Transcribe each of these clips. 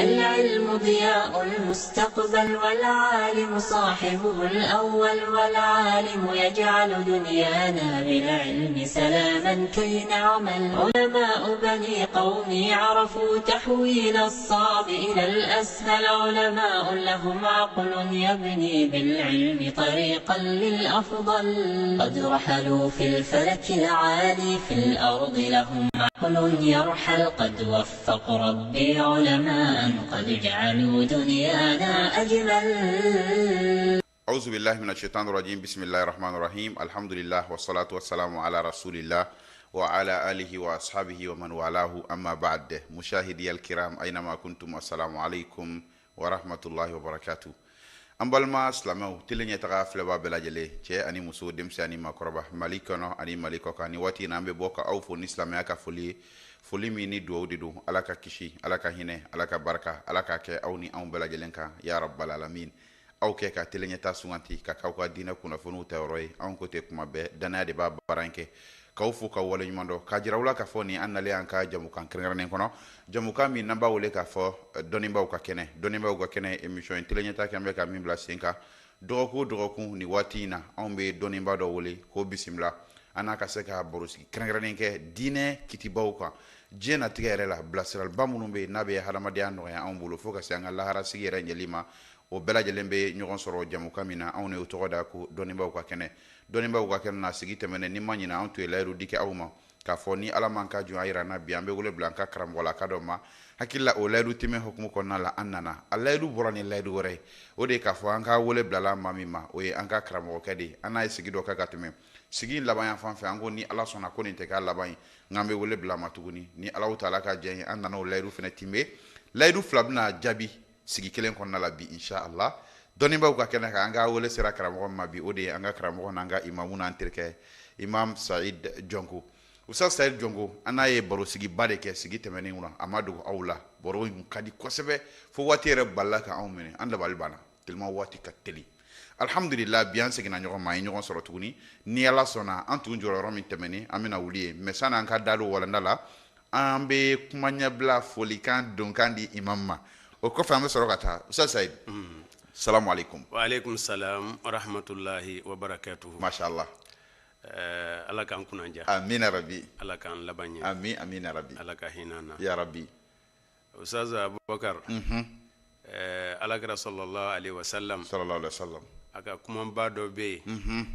العلم ضياء المستقبل والعالم صاحبه الأول والعالم يجعل دنيانا بالعلم سلاما كي نعمل علماء بني قومي عرفوا تحويل الصعب إلى الأسهل علماء لهم عقل يبني بالعلم طريقا للأفضل قد رحلوا في الفلك العالي في الأرض لهم عقل يرحل قد وفق ربي علماء قد جعلوا دنيانا أجمل. أعوذ بالله من الشيطان الرجيم. بسم الله الرحمن الرحيم. الحمد لله والصلاة والسلام على رسول الله وعلى آله وأصحابه ومن والاه. أما بعد، مشاهدي الكرام أينما كنتم، السلام عليكم ورحمة الله وبركاته. أمبالما سلامو تلني تغاف لبا بلاجلي تي أني مسو دمسي أني ماكربا ماليكونا أني ماليكوكا أني واتي نامبي بوكا أو فوني سلاميكا foli mi ni duwaw de do ala ka kisi ala ka hinɛ ala ka baraka ala ka kɛ aw ni anw bɛɛ lajɛlen kan ya rabbal alamin. aw kɛ ka teleɲɛta suganti ka k'aw ka diinɛ kunnafoniw ta yɔrɔ ye anw ko tɛ kuma bɛɛ danaya de b'a baara in kɛ k'aw fo ka wale ɲuman dɔ ka jira aw la k'a fɔ nin an nalen an ka jamukan kɛrɛnkɛrɛnnen kɔnɔ, jamukan min n'an b'a wele k'a fɔ dɔnnibaw ka kɛnɛ. dɔnnibaw ka kɛnɛ émission in teleɲɛta kɛn bɛ ka min bila sen kan dɔgɔkun o dɔgɔkun nin waati in na anw bɛ dɔnniba dɔ wele k'o bisimila an n'a ka se ka baro sigi kɛrɛnkɛrɛnnen kɛ diinɛ kitibaw kan. diɲɛ natigɛ yɛrɛ la bilasiraliba minnu bɛ yen n'a bɛ hadamadenya nɔgɔya anw bolo fo ka se an ka lahara sigi yɛrɛ ɲɛli ma, o bɛɛ lajɛlen bɛ ɲɔgɔn sɔrɔ jamukan min na anw de y'o tɔgɔ da ko dɔnnibaw ka kɛnɛ. dɔnnibaw ka kɛnɛ na sigi tɛmɛnen ni ma ɲina anw tun ye layidu di kɛ aw ma k'a fɔ ni ala man ka jɔn a yira na bi an bɛ wele bila an ka karamɔgɔ la ka dɔ ma hakili la o layidu tɛmɛ hukumu kɔnɔna la an nana a layidu bɔra ni layidu wɛrɛ ye. o de ye k'a fɔ an ka wele bilala maa min ma o ye an ka karamɔgɔkɛ de ye. an n'a ye sigi dɔ kɛ ka tɛmɛ sigi laban yan fan fɛ an ko ni ala sɔnna ko nin tɛ k'a laban ye nka an bɛ wele bila ma tuguni ni ala taala ka diɲɛ ye an nana o layidu fana timɛ. layidu fila bɛna jaabi sigi kelen kɔnɔna la bi insha Allah. dɔnnibaw ka kɛnɛ kan an ka wele sera karamɔgɔ ma bi o de ye an ka karamɔgɔ n'an ka imamu n'an terikɛ imam Saïd Jonko. Ustaz Saïd Jonko, an n'a ye baro sigiba de kɛ sigi tɛmɛnen kɔnɔ a ma dogo aw la. baro in ka di kosɛbɛ fo waati yɛrɛ balila ka anw minɛ an dabali banna tellement waati ka teli. Alhamdulillah bi an seginna ɲɔgɔn ma, an ye ɲɔgɔn sɔrɔ tuguni ni ala sɔnna an tun jɔyɔrɔ min tɛmɛnen an bɛna wuli ye mais sani an ka da don walanda la an bɛ kuma ɲɛbila folikan donkan di imam ma. o kɔfɛ an bɛ sɔrɔ ka taa Ustaz Saïd. Salamu alaikum. Wa alaikum salam wa rahmatullahi wa barakatuhu. Masha Allah. ala k'an kunanja. Amina rabbi. ala k'an laban ɲɛ. Amin amina rabbi. ala ka hinɛ an na. Ya rabbi. Ustaz Abubakar. alakira sallallahu alaihi wasallam. Sallallahu alaihi wasallam. a ka kumaba dɔ bɛ yen.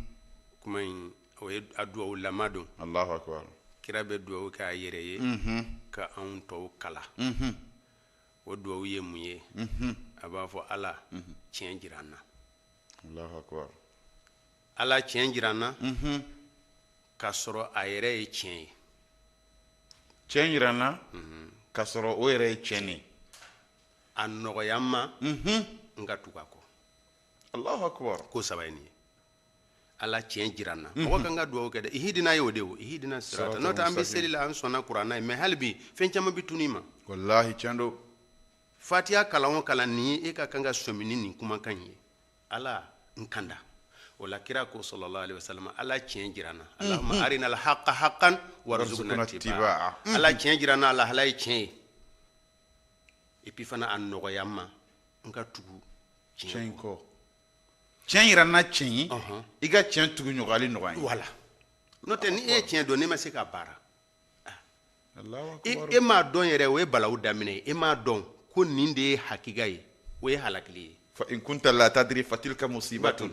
kuma in o ye a duwawu lama don. Allahu akbar. kira bɛ duwawu kɛ a yɛrɛ ye. ka anw tɔw kala. o duwawu ye mun ye. a b'a fɔ ala tiɲɛ jira an na. Allahu akbar. ala tiɲɛ jira an na. k'a sɔrɔ a yɛrɛ ye tiɲɛ ye. tiɲɛ jira an na k'a sɔrɔ o yɛrɛ ye tiɲɛ ye. a nɔgɔya n ma n ka tugu a kɔ. Allahu akbar. ko saba ye nin ye. ala tiɲɛ jira an na. mɔgɔ kan ka duwawu kɛ dɛ ihidina ye o de o ihidina sirata n'o tɛ an bɛ seli la an sɔnna kuranna ye mais hali bi fɛn caman bɛ tunu i ma. Wallahi tiɲɛ don. fatiha kalan o kalan nin ye e ka kan ka sɔmi ni nin kumakan ye. ala n kanda o la kira ko sallallahu alaihi wasallam ala tiɲɛ jira an na. allahumma arina al-haqqa haqqan warzuqna ittiba'a. ala tiɲɛ jira an na ala ye tiɲɛ ye. et puis fana a nɔgɔya n ma n ka tugu tiɲɛ kɔ. tiɲɛ jira an na tiɲɛ ye i ka tiɲɛ tugu ɲɔgɔnli nɔgɔya ye. voilà n'o tɛ ni e ye tiɲɛ dɔn ne ma se ka baara. Allahu akbar. e m'a dɔn yɛrɛ o ye balawu daminɛ ye. e m'a dɔn ko nin de ye hakika ye o ye halakili ye. fa in kunta la tadri fatilka musibatun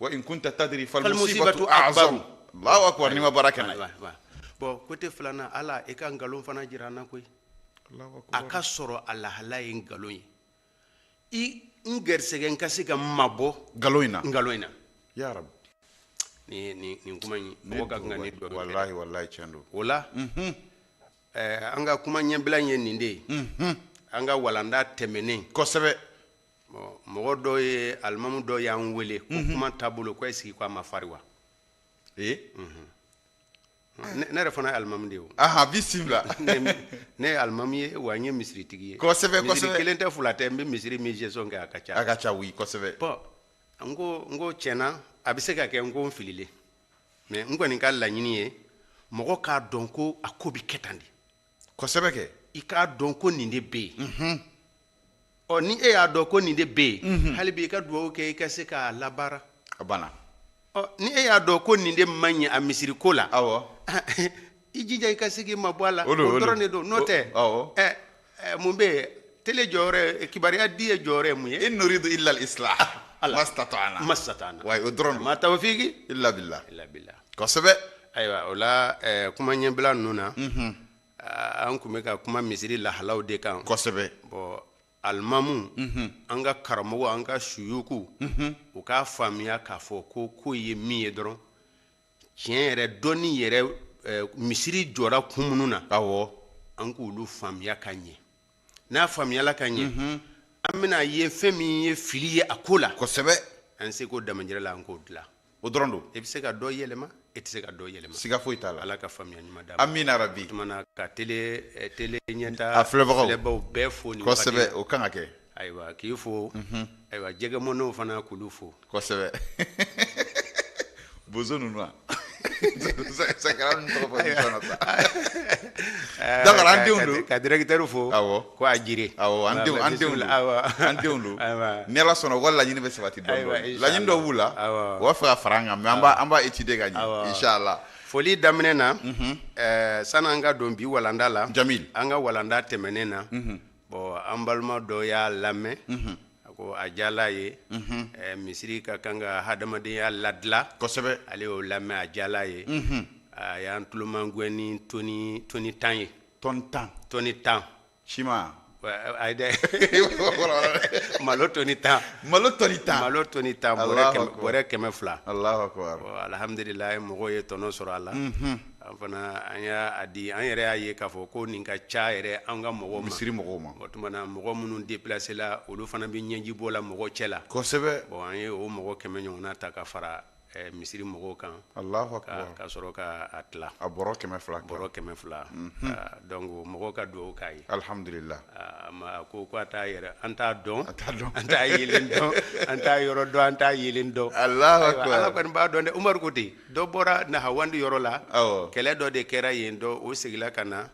wa in kunta tadri fal musibatu a'zamu. Allahu akbar. ni ma baara kɛ n'a ye. bon côté filanan ala e ka nkalon fana jira an na koyi. a ka sɔrɔ a lahala ye nkalon ye. i n gɛrisɛgɛ n ka se ka mabɔ nkalon in na. nkalon in na. Ya Rabbi. nin kuma in mɔgɔ ka kan ka nin duwawu kɛ. wallahi wallahi tiɲɛ don. o la an ka kuma ɲɛbila ye nin de ye. an ka walanda tɛmɛnen. kosɛbɛ. mɔgɔ dɔ ye alimamu dɔ y'an wele ko kuma taabolo ko est-ce que ko a ma fari wa. ne yɛrɛ fana ye alimamu de ye o. bisimila. ne ye alimamu ye wa n ye misiritigi ye. kosɛbɛ kosɛbɛ. misiri kelen tɛ fila tɛ n bɛ misiri min gestion kɛ a ka ca. a ka ca oui kosɛbɛ. bon n ko tiɲɛna a bɛ se ka kɛ n ko n fililen mais n kɔni ka laɲini ye mɔgɔ k'a dɔn ko a ko bɛ kɛ tan de. kosɛbɛ kɛ. i k'a dɔn ko nin de bɛ yen ni e y'a dɔn ko nin de bɛ yen hali bi i ka dugawu kɛ i ka se k'a labaara a banna ni e y'a dɔn ko nin de man ɲi a misiri ko la awɔ i jija i ka se k'i mabɔ a la o dɔrɔn de don n'o tɛ awɔ mun bɛ yen tele jɔyɔrɔ kibaruya di ye jɔyɔrɔ ye mun ye in nuridu illa al-islah mastatana wa o dɔrɔn ma tawfiki illa billah kosɛbɛ ayiwa o la kuma ɲɛbila ninnu na an tun bɛ ka kuma misiri lahalaw de kan kosɛbɛ bon alimamu an ka karamɔgɔ an ka suyuku u k'a faamuya k'a fɔ ko ye min ye dɔrɔn tiɲɛ yɛrɛ dɔnni yɛrɛ misiri jɔra kun minnu na awɔ an k'olu faamuya ka ɲɛ n'a faamuyala ka ɲɛ an bɛna ye fɛn min ye fili ye a ko la kosɛbɛ an se k'o damajira la an k'o dilan o dɔrɔn don i bɛ se ka dɔ yɛlɛma e tɛ se ka dɔ yɛlɛma siga foyi t'a la ala ka faamuya ɲuman d'a ma amina rabi tumana ka tele ɲɛta a filɛbagaw bɛɛ fo nin kosɛbɛ o kan ka kɛ ayiwa k'i fo ayiwa jɛgɛmɔnɛw fana k'olu fo kosɛbɛ bozo ninnu a sakara ninnu tɔgɔ fɔ émission na sa donc an denw don ka directeur fo awɔ ko a jire awɔ an denw don an denw don ni ala sɔnna u ka laɲini bɛ sabati dɔɔnin laɲini dɔw b'u la u b'a fɛ ka fara an kan mais an b'a étudier ka ɲɛ inchallah foli daminɛ na sani an ka don bi walanda la jamil an ka walanda tɛmɛnen na bon an balima dɔ y'a lamɛn ko a jala ye misiri ka kan ka hadamadenya ladila kosɛbɛ ale y'o lamɛn a jala ye a y'an tulomangwɛ ni toni tan ye toni tan sima ayi dɛ malo toni tan bɔrɛ 100 Allahu akbar alhamdulillah mɔgɔw ye tɔnɔ sɔrɔ a la an fana an y'a di an yɛrɛ y'a ye k'a fɔ ko nin ka ca yɛrɛ an ka mɔgɔw ma misiri mɔgɔw ma o tuma na mɔgɔ minnu déplacé la olu fana bɛ ɲɛji bɔ la mɔgɔ cɛ la kosɛbɛ bon an ye o mɔgɔ 100 ɲɔgɔnna ta ka fara misiri mɔgɔw kan Allahu akbar ka sɔrɔ ka a tila a bɔrɔ 100 bɔrɔ 100 donc mɔgɔw ka dugawu k'a ye alhamdulillah ma ko a t'a yɛrɛ an t'a dɔn an t'a yelen dɔn an t'a yɔrɔ dɔn an t'a yelen dɔn Allahu akbar ala kɔni b'a dɔn dɛ Umaru ko ten dɔ bɔra Nahawandi yɔrɔ la awɔ kɛlɛ dɔ de kɛra yen dɔ o segila ka na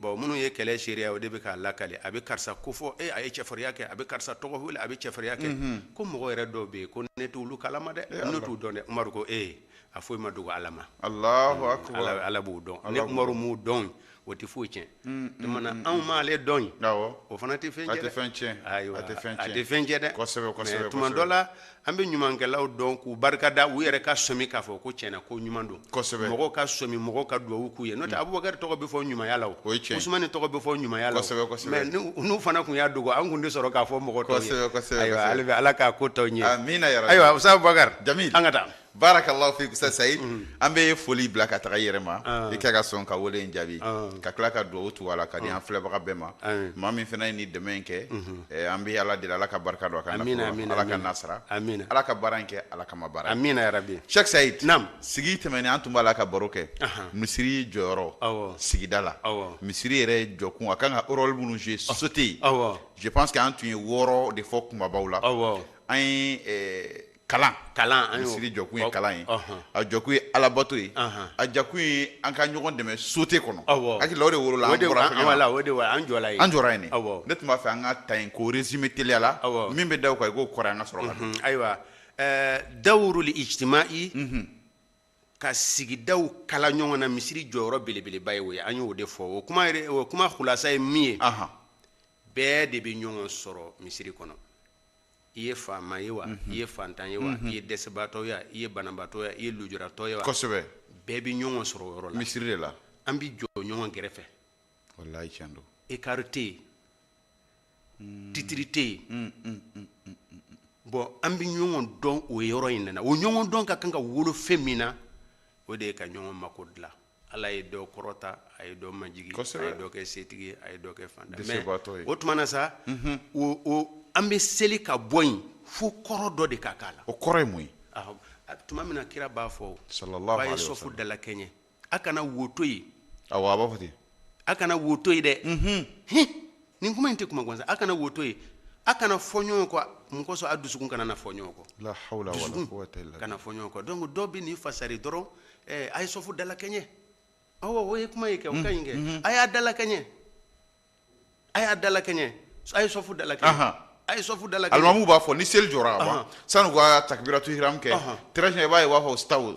bon minnu ye kɛlɛ seereya o de bɛ k'a lakale a bɛ karisa ko fɔ a ye cɛfarinya kɛ a bɛ karisa tɔgɔ wele a bɛ cɛfarinya kɛ ko mɔgɔ yɛrɛ dɔw bɛ yen ko ne t'olu kalama dɛ ne t'u dɔn dɛ Umaru ko a foyi ma dogo ala ma Allahu akbar ala b'o dɔn ne Umaru m'u dɔn o tɛ foyi tiɲɛ tumana anw m'ale dɔn o fana tɛ fɛn tiɲɛ a tɛ fɛn tiɲɛ dɛ kosɛbɛ tuma dɔ la an bɛ ɲumankɛlaw dɔn k'u barikada u yɛrɛ ka sɔmi k'a fɔ ko tiɲɛna ko ɲuman don kosɛbɛ mɔgɔw ka sɔmi mɔgɔw ka duwawu k'u ye n'o tɛ Abubakari tɔgɔ bɛ fɔ ɲumanya la o ye tiɲɛ Usumani tɔgɔ bɛ fɔ ɲumanya la kosɛbɛ mais n'u fana tun y'a dogo an tun tɛ sɔrɔ k'a fɔ mɔgɔ tɔw ye kosɛbɛ ayiwa ale bɛ ala k'a ko tɔw ɲɛ amina ya rabbi ayiwa Usa Abubakari Jamil an ka taa barakallahu fiik Ustaz Saïd an bɛ foli bila ka taga yɛrɛ ma i ka sɔn ka wele in jaabi ka tila ka duwawu tu ala ka di an filɛbaga bɛɛ ma maa min fana ye nin dɛmɛ in kɛ an bɛ ala deli ala ka barika don a kan ala ka nasara ala ka baara in kɛ ala kama baara amina ya rabbi Sheikh Saïd naam sigi tɛmɛnen an tun b'a la ka baro kɛ misiri jɔyɔrɔ sigida la misiri yɛrɛ jɔkun a kan ka rôle minnu jouer société je pense que an tun ye 6 de fɔ kumabaw la an ye kalan misiri jɔkun ye kalan ye a jɔkun ye alabato ye a jakun ye an ka ɲɔgɔn dɛmɛ sote kɔnɔ hakili o de wolola an bɔra fɛngɛ an jɔra yen ne tun b'a fɛ an ka ta yen k'o résumé teliya la min bɛ da o kan i k'o kɔrɔ an ka sɔrɔ ka don ayiwa dawurul ijtima'i ka sigidaw kala ɲɔgɔn na misiri jɔyɔrɔ belebeleba ye o ye an y'o de fɔ o kuma khulasa ye min ye bɛɛ de bɛ ɲɔgɔn sɔrɔ misiri kɔnɔ i ye faama ye wa i ye fantan ye wa i ye dɛsɛbaatɔ ye i ye banabaatɔ ye i ye lujuratɔ ye wa kosɛbɛ bɛɛ bɛ ɲɔgɔn sɔrɔ o yɔrɔ la misiri de la an bɛ jɔ ɲɔgɔn kɛrɛfɛ wallahi tiɲɛ don écart tɛ yen titiri tɛ yen bon an bɛ ɲɔgɔn dɔn o yɔrɔ in na o ɲɔgɔn dɔn ka kan ka wolo fɛn min na o de ye ka ɲɔgɔn mako dilan ala ye dɔ kɔrɔta a ye dɔ majigi a ye dɔ kɛ setigi ye a ye dɔ kɛ fantan mais o tuma na sa an bɛ seli ka bɔ yen fo kɔrɔ dɔ de ka k'a la o kɔrɔ ye mun ye tuma min na kira b'a fɔ sallallahu alaihi wasallam a ye sɔfu dala kɛɲɛ a kana woto ye awɔ a b'a fɔ ten a kana woto ye dɛ nin kuma in tɛ kuma gansan a kana woto ye a kana fɔ ɲɔgɔn kɔ mun kosɔn a dusukun kana na fɔ ɲɔgɔn kɔ la hawla wala quwwata illa billah kana fɔ ɲɔgɔn kɔ donc dɔw bɛ nin fasari dɔrɔn a ye sɔfu dala kɛɲɛ awɔ o ye kuma ye kɛ o ka ɲi kɛ a y'a dala kɛɲɛ aya dala kɛɲɛ ay sofu dala kɛɲɛ ay sofu dala kɛɲɛ almamu b'a fɔ ni seli jɔra ba sanu ka takbiratu ihram kɛ très bien b'a ye b'a fɔ staw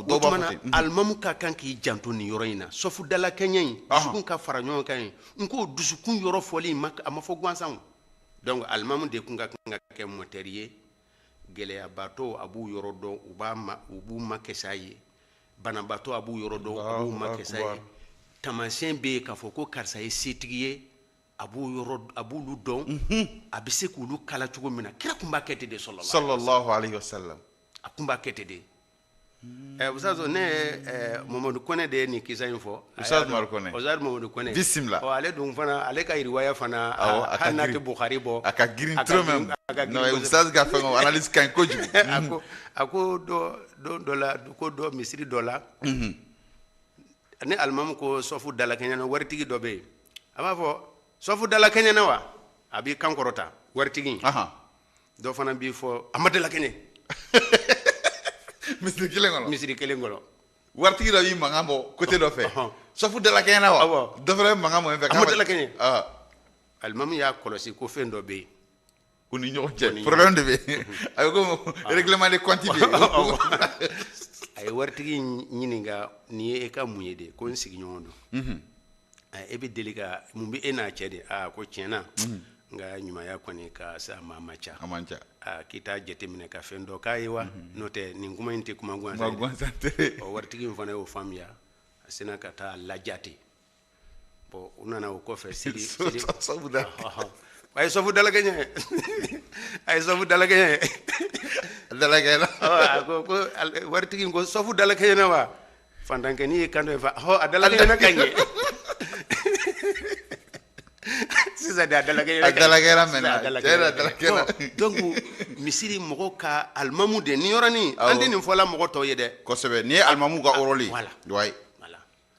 dɔ b'a fɔ ten almamu ka kan k'i janto nin yɔrɔ in na sofu dala kɛɲɛ in dusukun ka fara ɲɔgɔn kan yen n ko dusukun yɔrɔ fɔli a ma fɔ gansan donc almamu de kun ka kan ka kɛ motɛri ye gɛlɛyabaatɔ a b'u yɔrɔ dɔn u b'u makɛsa ye banabaatɔ a b'u yɔrɔ dɔn a b'u makɛsa ye tamasiyɛn bɛ yen k'a fɔ ko karisa ye setigi ye a b'olu dɔn a bɛ se k'olu kala cogo min na kira kun b'a kɛ ten de sallallahu alaihi wasallam a kun b'a kɛ ten de Ustaz ne Mamadu Kone de ye nin kisa in fɔ Ustaz Mamadu Kone bismillah ale dun fana ale ka riwaya fana hali n'a tɛ Bukhari bɔ a ka girin trop même non Ustaz ka fɛn o analyse ka ɲi kojugu a ko dɔ misiri dɔ la ni alimamu ko sɔfu dalakɛɲɛ na waritigi dɔ bɛ yen a b'a fɔ sɔfu dalakɛɲɛ na wa a b'i kan kɔrɔta waritigi dɔ fana b'i fɔ a ma dalakɛɲɛ misiri kelen kɔnɔ waritigi dɔ b'i mankan bɔ côté dɔ fɛ sɔfu dalakɛɲɛ na wa dɔ fana bɛ mankan bɔ fɛ a ma dalakɛɲɛ alimamu y'a kɔlɔsi ko fɛn dɔ bɛ yen u ni ɲɔgɔn cɛ problème de bɛ yen a bɛ ko règlement de compte bɛ yen a ye waritigi ɲininka nin ye e ka mun ye de ko n sigiɲɔgɔn don e bɛ deli ka mun bɛ e n'a cɛ de ko tiɲɛna n ka ɲumanya kɔni ka sa maa ma ca k'i t'a jateminɛ ka fɛn dɔ k'a ye wa n'o tɛ nin kuma in tɛ kuma gansan tɛ waritigi in fana y'o faamuya a sina ka taa laja ten bon u nana o kɔfɛ seli a ye sɔfu dalakɛɲɛ a ye sɔfu dalakɛɲɛ a ko waritigi in ko sɔfu dalakɛɲɛ na wa fantankɛni ye kan dɔ ye fa a dalakɛɲɛ na ka ɲɛ sisan de a dalakɛɲɛ mɛnna donc misiri mɔgɔw ka alimamu de nin yɔrɔnin an tɛ nin fɔla mɔgɔ tɔw ye dɛ kosɛbɛ nin ye alimamu ka rôle ye voilà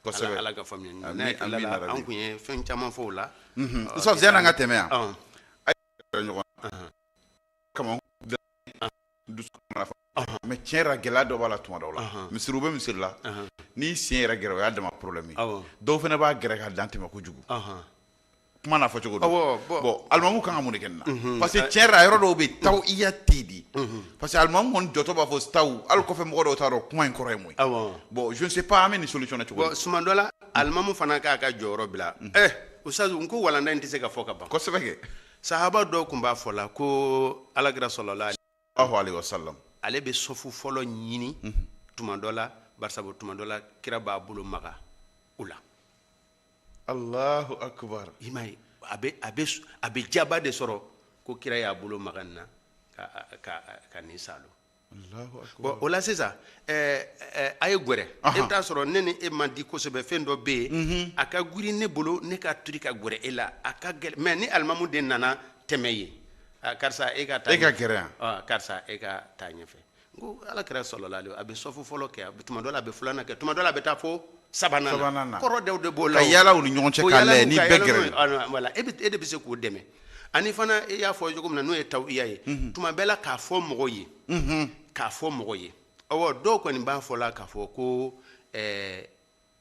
kosɛbɛ ala ka faamuya ɲuman an kun ye fɛn caman fɔ o la Ustaz yan'an ka tɛmɛ yan ɲɔgɔn kama mais tiɲɛ yɛrɛ gɛlɛya dɔ b'a la tuma dɔw la misiriw bɛ misiri la n'i sen yɛrɛ gɛrɛ o y'a dama problème ye dɔw fana b'a gɛrɛ ka dan tɛmɛ kojugu kuma n'a fɔ cogo don bon alimamu kan ka mun de kɛ nin na parce que tiɲɛ yɛrɛ a yɔrɔ dɔw bɛ taw i ya ten de parce que alimamu kɔni jɔtɔ b'a fɔ taw hali kɔfɛ mɔgɔ dɔw t'a dɔn kuma in kɔrɔ ye mun ye bon je ne sais pas an bɛ nin solution cogo di suma dɔ la alimamu fana k'a ka jɔyɔrɔ bila Ustaz n ko walanda in tɛ se ka fɔ ka ban kosɛbɛ kɛ sahaba dɔw tun b'a fɔ la ko alakira sallallahu alaihi wasallam ale bɛ sɔfu fɔlɔ ɲini tuma dɔ la barisabu tuma dɔ la kira b'a bolo maga u la Allahu akbar i m'a ye a bɛ jaba de sɔrɔ ko kira y'a bolo maga nin na ka nin salo bon o la sisan a ye gwɛrɛ e bɛ taa sɔrɔ ne ni e man di kosɛbɛ fɛn dɔ bɛ yen a ka girin ne bolo ne ka turi ka gwɛrɛ e la a ka gɛlɛn mais ni alimamu de nana tɛmɛ ye karisa e ka taa e ka gɛrɛ yan karisa e ka taa ɲɛfɛ n ko ala kɛra sallallahu alaihi a bɛ sɔfu fɔlɔ kɛ tuma dɔ la a bɛ filanan kɛ tuma dɔ la a bɛ taa fo sabanan na kɔrɔ dɔw de b'o la ka yala u ni ɲɔgɔn cɛ k'a lajɛ ni bɛɛ gɛrɛ voilà e de bɛ se k'o dɛmɛ ani fana e y'a fɔ cogo min na n'o ye tawiya ye tuma bɛɛ la k'a fɔ mɔgɔw ye k'a fɔ mɔgɔ ye dɔw kɔni b'a fɔ la k'a fɔ ko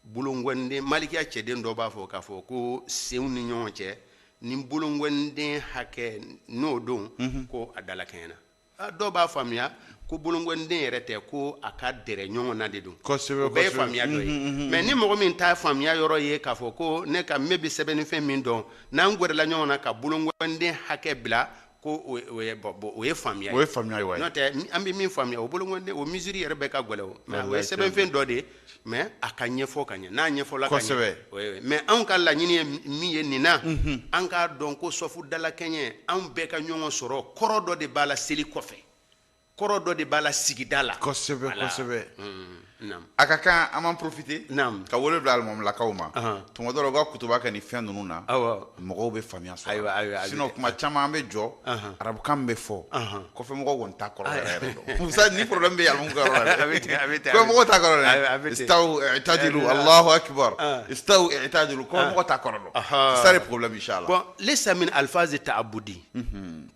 bolongɔnden malikiya cɛden dɔw b'a fɔ k'a fɔ ko senw ni ɲɔgɔn cɛ ni bolongɔnden hakɛ n'o don ko a dalakɛɲɛ na dɔw b'a faamuya ko bolongɔnden yɛrɛ tɛ ko a ka dɛrɛ ɲɔgɔn na de don o bɛɛ ye faamuya dɔ ye mais ni mɔgɔ min t'a faamuya yɔrɔ ye k'a fɔ ko ne ka me bɛ sɛbɛnnifɛn min dɔn n'an gɛrɛla ɲɔgɔn na ka bolongɔnden hakɛ bila ko o ye faamuya ye n'o tɛ an bɛ min faamuya o bolongɔnden o mesure yɛrɛ bɛɛ ka gɛlɛn o mais o ye sɛbɛnfɛn dɔ de ye mais a ka ɲɛfɔ ka ɲɛ n'a ɲɛfɔla ka ɲɛ mais anw ka laɲini ye min ye nin na an k'a dɔn ko sɔfu dalakɛɲɛ anw bɛɛ ka ɲɔgɔn sɔrɔ kɔrɔ dɔ de b'a la seli kɔfɛ kɔrɔ dɔ de b'a la sigida la kosɛbɛ a ka kan an m'an profiter ka wele bila alimamulakaw ma tuma dɔ la u ka kutuba kɛ ni fɛn ninnu na mɔgɔw bɛ faamuya sɔrɔ sinon kuma caman an bɛ jɔ arabukan bɛ fɔ kɔfɛ mɔgɔw kɔni t'a kɔrɔ yɛrɛ dɔn ça ni problème bɛ alimamu ka yɔrɔ la dɛ kɔfɛ mɔgɔw t'a kɔrɔ dɛ istaw i'tadilu Allahu akbar istaw i'tadilu kɔfɛ mɔgɔw t'a kɔrɔ dɔn c'est ça le problème inchallah bon laysa min alfazi ta'abbudi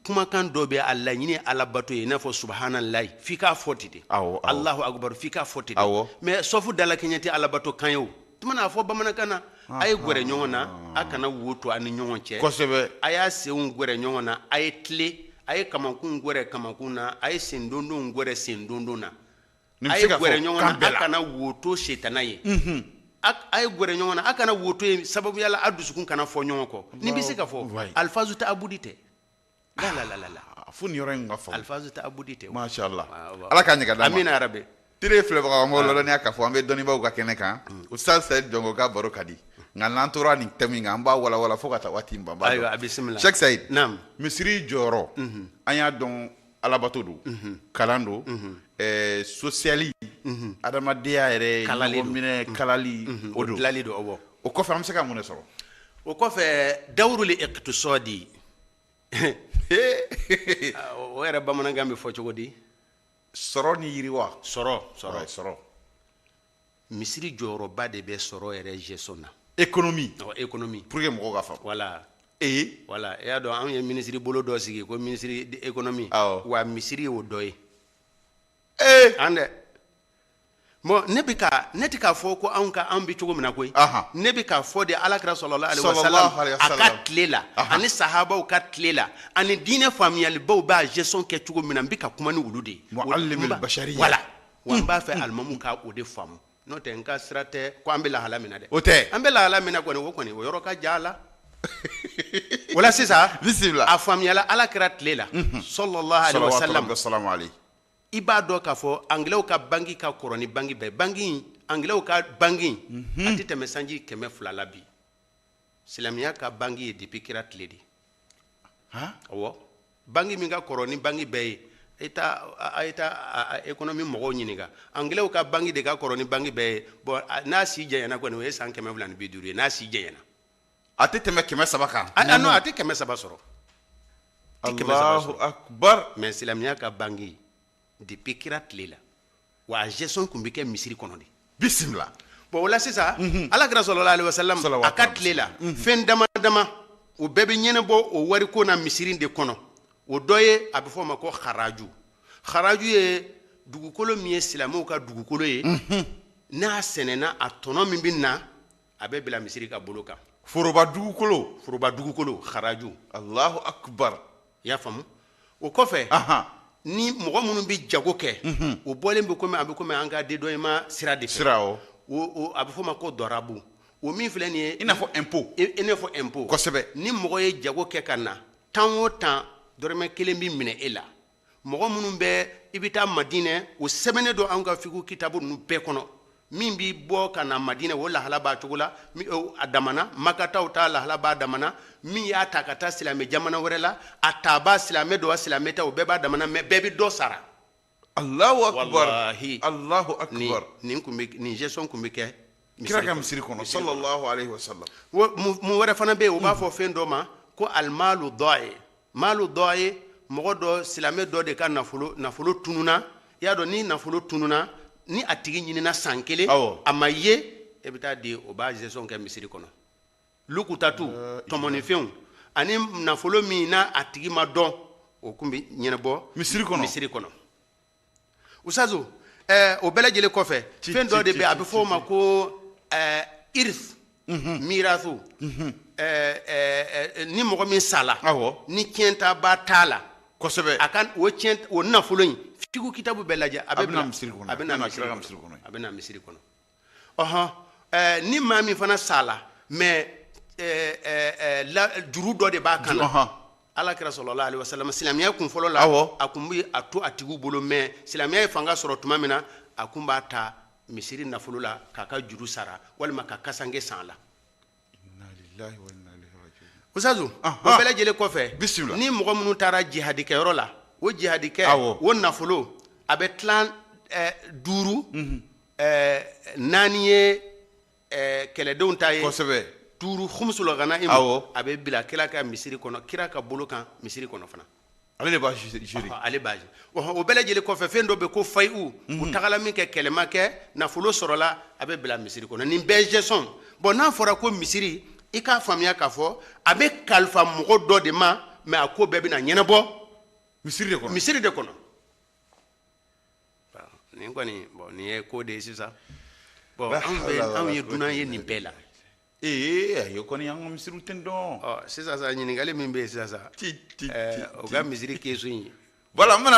kumakan dɔ bɛ a laɲini ala bato ye i n'a fɔ subhanallahi f'i k'a fɔ ten de Allahu akbar f'i k'a fɔ ten de mais sɔfu dalakɛɲɛ tɛ alabato kan ye o tuma n'a fɔ bamanankan na a ye gwɛrɛ ɲɔgɔn na a kana wo to a ni ɲɔgɔn cɛ kosɛbɛ a y'a senw gwɛrɛ ɲɔgɔn na a ye tile a ye kamakun gwɛrɛ kamakun na a ye sen dondon gwɛrɛ sen dondon na a ye gwɛrɛ ɲɔgɔn na a kana wo to setana ye a ye gwɛrɛ ɲɔgɔn na a kana wo to ye sababuya la a dusukun kana fɔ ɲɔgɔn kɔ ni bɛ se ka fɔ alfazu ta abudi tɛ la fo nin yɔrɔ in ka fɔ alfazu ta abudi tɛ masha Allah ala k'a ɲɛ ka d'a ma amina arabe tire filɛbagaw an b'o lɔdɔniya k'a fɔ an bɛ dɔnnibaw ka kɛnɛ kan Ustaz Saïd Jongo ka baro ka di nka n'an tora nin thème in kan an b'a walawala fo ka taa waati in ban ayiwa bisimila Sheikh Saïd naam misiri jɔyɔrɔ an y'a dɔn alabato don kalan don sociali adamadenya yɛrɛ ɲɔgɔn minɛ kalali o don dilali don awɔ o kɔfɛ an bɛ se ka mun de sɔrɔ o kɔfɛ dawrul iqtisadi o yɛrɛ bamanankan bɛ fɔ cogo di sɔrɔ ni yiriwa sɔrɔ misiri jɔyɔrɔba de bɛ sɔrɔ yɛrɛ gestion na économie économie pour que mɔgɔw ka faamu voilà voilà e y'a dɔn anw ye minisiri bolo dɔ sigi ko minisiri de économie wa misiri y'o dɔ ye an dɛ bon ne tɛ k'a fɔ ko anw bɛ cogo min na koyi ne bɛ k'a fɔ de alakira sallallahu alaihi wasallam a ka tile la ani sahabaw ka tile la ani diinɛ faamuyalibaw b'a gestion kɛ cogo min na n bɛ ka kuma ni olu de ye muallimul bashariya voilà wa n b'a fɛ alimamu ka o de faamu n'o tɛ n ka sira tɛ ko an bɛ lahala min na dɛ o tɛ an bɛ lahala min na kɔni o yɔrɔ ka jan a la wala sisan bisimila a faamuyala alakira tile la sallallahu alaihi wasallam i b'a dɔn k'a fɔ anglais ka banki ka kɔrɔ ni banki bɛɛ banki anglais ka banki a tɛ tɛmɛ sanji 200 la bi silamɛya ka banki ye depuis kira tile de awɔ banki min ka kɔrɔ ni banki bɛɛ ye a ye taa économie mɔgɔw ɲininka anglais ka banki de ka kɔrɔ ni banki bɛɛ ye bon n'a si janyana kɔni o ye san 250 ye n'a si janyana a tɛ tɛmɛ 300 kan non a tɛ 300 sɔrɔ Allahu akbar mais silamɛya ka banki depuis kira tile la wa a gestion kun bɛ kɛ misiri kɔnɔ de bisimila bon o la sisan alakira sallallahu alaihi wasallam a ka tile la fɛn dama dama o bɛɛ bɛ ɲɛnabɔ o wariko na misiri de kɔnɔ o dɔ ye a bɛ fɔ o ma ko haraju ye dugukolo min ye silamɛw ka dugukolo ye n'a sɛnɛna a tɔnɔ min bɛ na a bɛ bila misiri ka bolo kan foroba dugukolo haraju Allahu akbar i y'a faamu o kɔfɛ ni mɔgɔ minnu bɛ jago kɛ o bɔlen bɛ komi a bɛ komi an ka dédouanement sira de fɛ o a bɛ fɔ o ma ko dɔrabu o min filɛ nin ye i n'a fɔ impôt kosɛbɛ ni mɔgɔ ye jago kɛ ka na tan o tan dɔrɔmɛ 1 bɛ minɛ e la mɔgɔ minnu bɛ i bɛ taa Madinɛ o sɛbɛnnen don anw ka fiqh kitabu ninnu bɛɛ kɔnɔ min b'i bɔ ka na Madinɛ o lahala b'a cogo la a damana Makataw ta lahala b'a damana min y'a ta ka taa silamɛ jamana wɛrɛ la a ta b'a silamɛ dɔ a silamɛ ta o bɛɛ b'a damana mais bɛɛ bɛ dɔ sara Allahu akbar wallahi Allahu akbar nin gestion kun bɛ kɛ kira ka misiri kɔnɔ sallallahu alaihi wasallam mun wɛrɛ fana bɛ yen o b'a fɔ fɛn dɔ ma ko almalu dɔye mɔgɔ dɔ silamɛ dɔ de ka nafolo tununa i y'a dɔn ni nafolo tununa ni a tigi ɲinina san 1 a ma ye e bɛ taa di o b'a gestion kɛ misiri kɔnɔ lukutatu tɔmɔnifɛnw ani nafolo min n'a a tigi ma dɔn o kun bɛ ɲɛnabɔ misiri kɔnɔ usazu o bɛɛ lajɛlen kɔfɛ fɛn dɔ de bɛ a bɛ fɔ o ma ko irs mirasu ni mɔgɔ min sala ni tiɲɛtaba t'a la kosɛbɛ a ka o nafolo in fiqh kitabu bɛɛ lajɛ a bɛ na misiri kɔnɔ a bɛ na misiri kɔnɔ ni maa min fana sala mais juru dɔ de b'a kan na alakira sallallahu alaihi wasallam silamɛya kun fɔlɔ la a kun bɛ a to a tigiw bolo mais silamɛya ye fanga sɔrɔ tuma min na a kun b'a ta misiri nafolo la k'a ka juru sara walima ka kasange san la usazu o bɛɛ lajɛlen kɔfɛ ni mɔgɔ minnu taara jihadikɛyɔrɔ la o jihadikɛ o nafolo a bɛ tilan 5 4 ye kɛlɛdenw ta ye 5 khumsul ghanaim a bɛ bila kira ka misiri kɔnɔ kira ka bolo kan misiri kɔnɔ fana ale de b'a gérer ale b'a o bɛɛ lajɛlen kɔfɛ fɛn dɔ bɛ ko fayi'u u tagala min kɛ kɛlɛma kɛ nafolo sɔrɔla a bɛ bila misiri kɔnɔ nin bɛɛ gestion bon n'a fɔra ko misiri i k'a faamuya k'a fɔ a bɛ kalifa mɔgɔ dɔ de ma mais a ko bɛɛ bɛ na ɲɛnabɔ misiri de kɔnɔ nin kɔni bon nin ye ko de ye sisan bon anw ye dunan ye nin bɛɛ la yo koni yang misiri ten don c'est ça ɲininkali min bɛ sisan sa o ka misiri keesu in voilà mena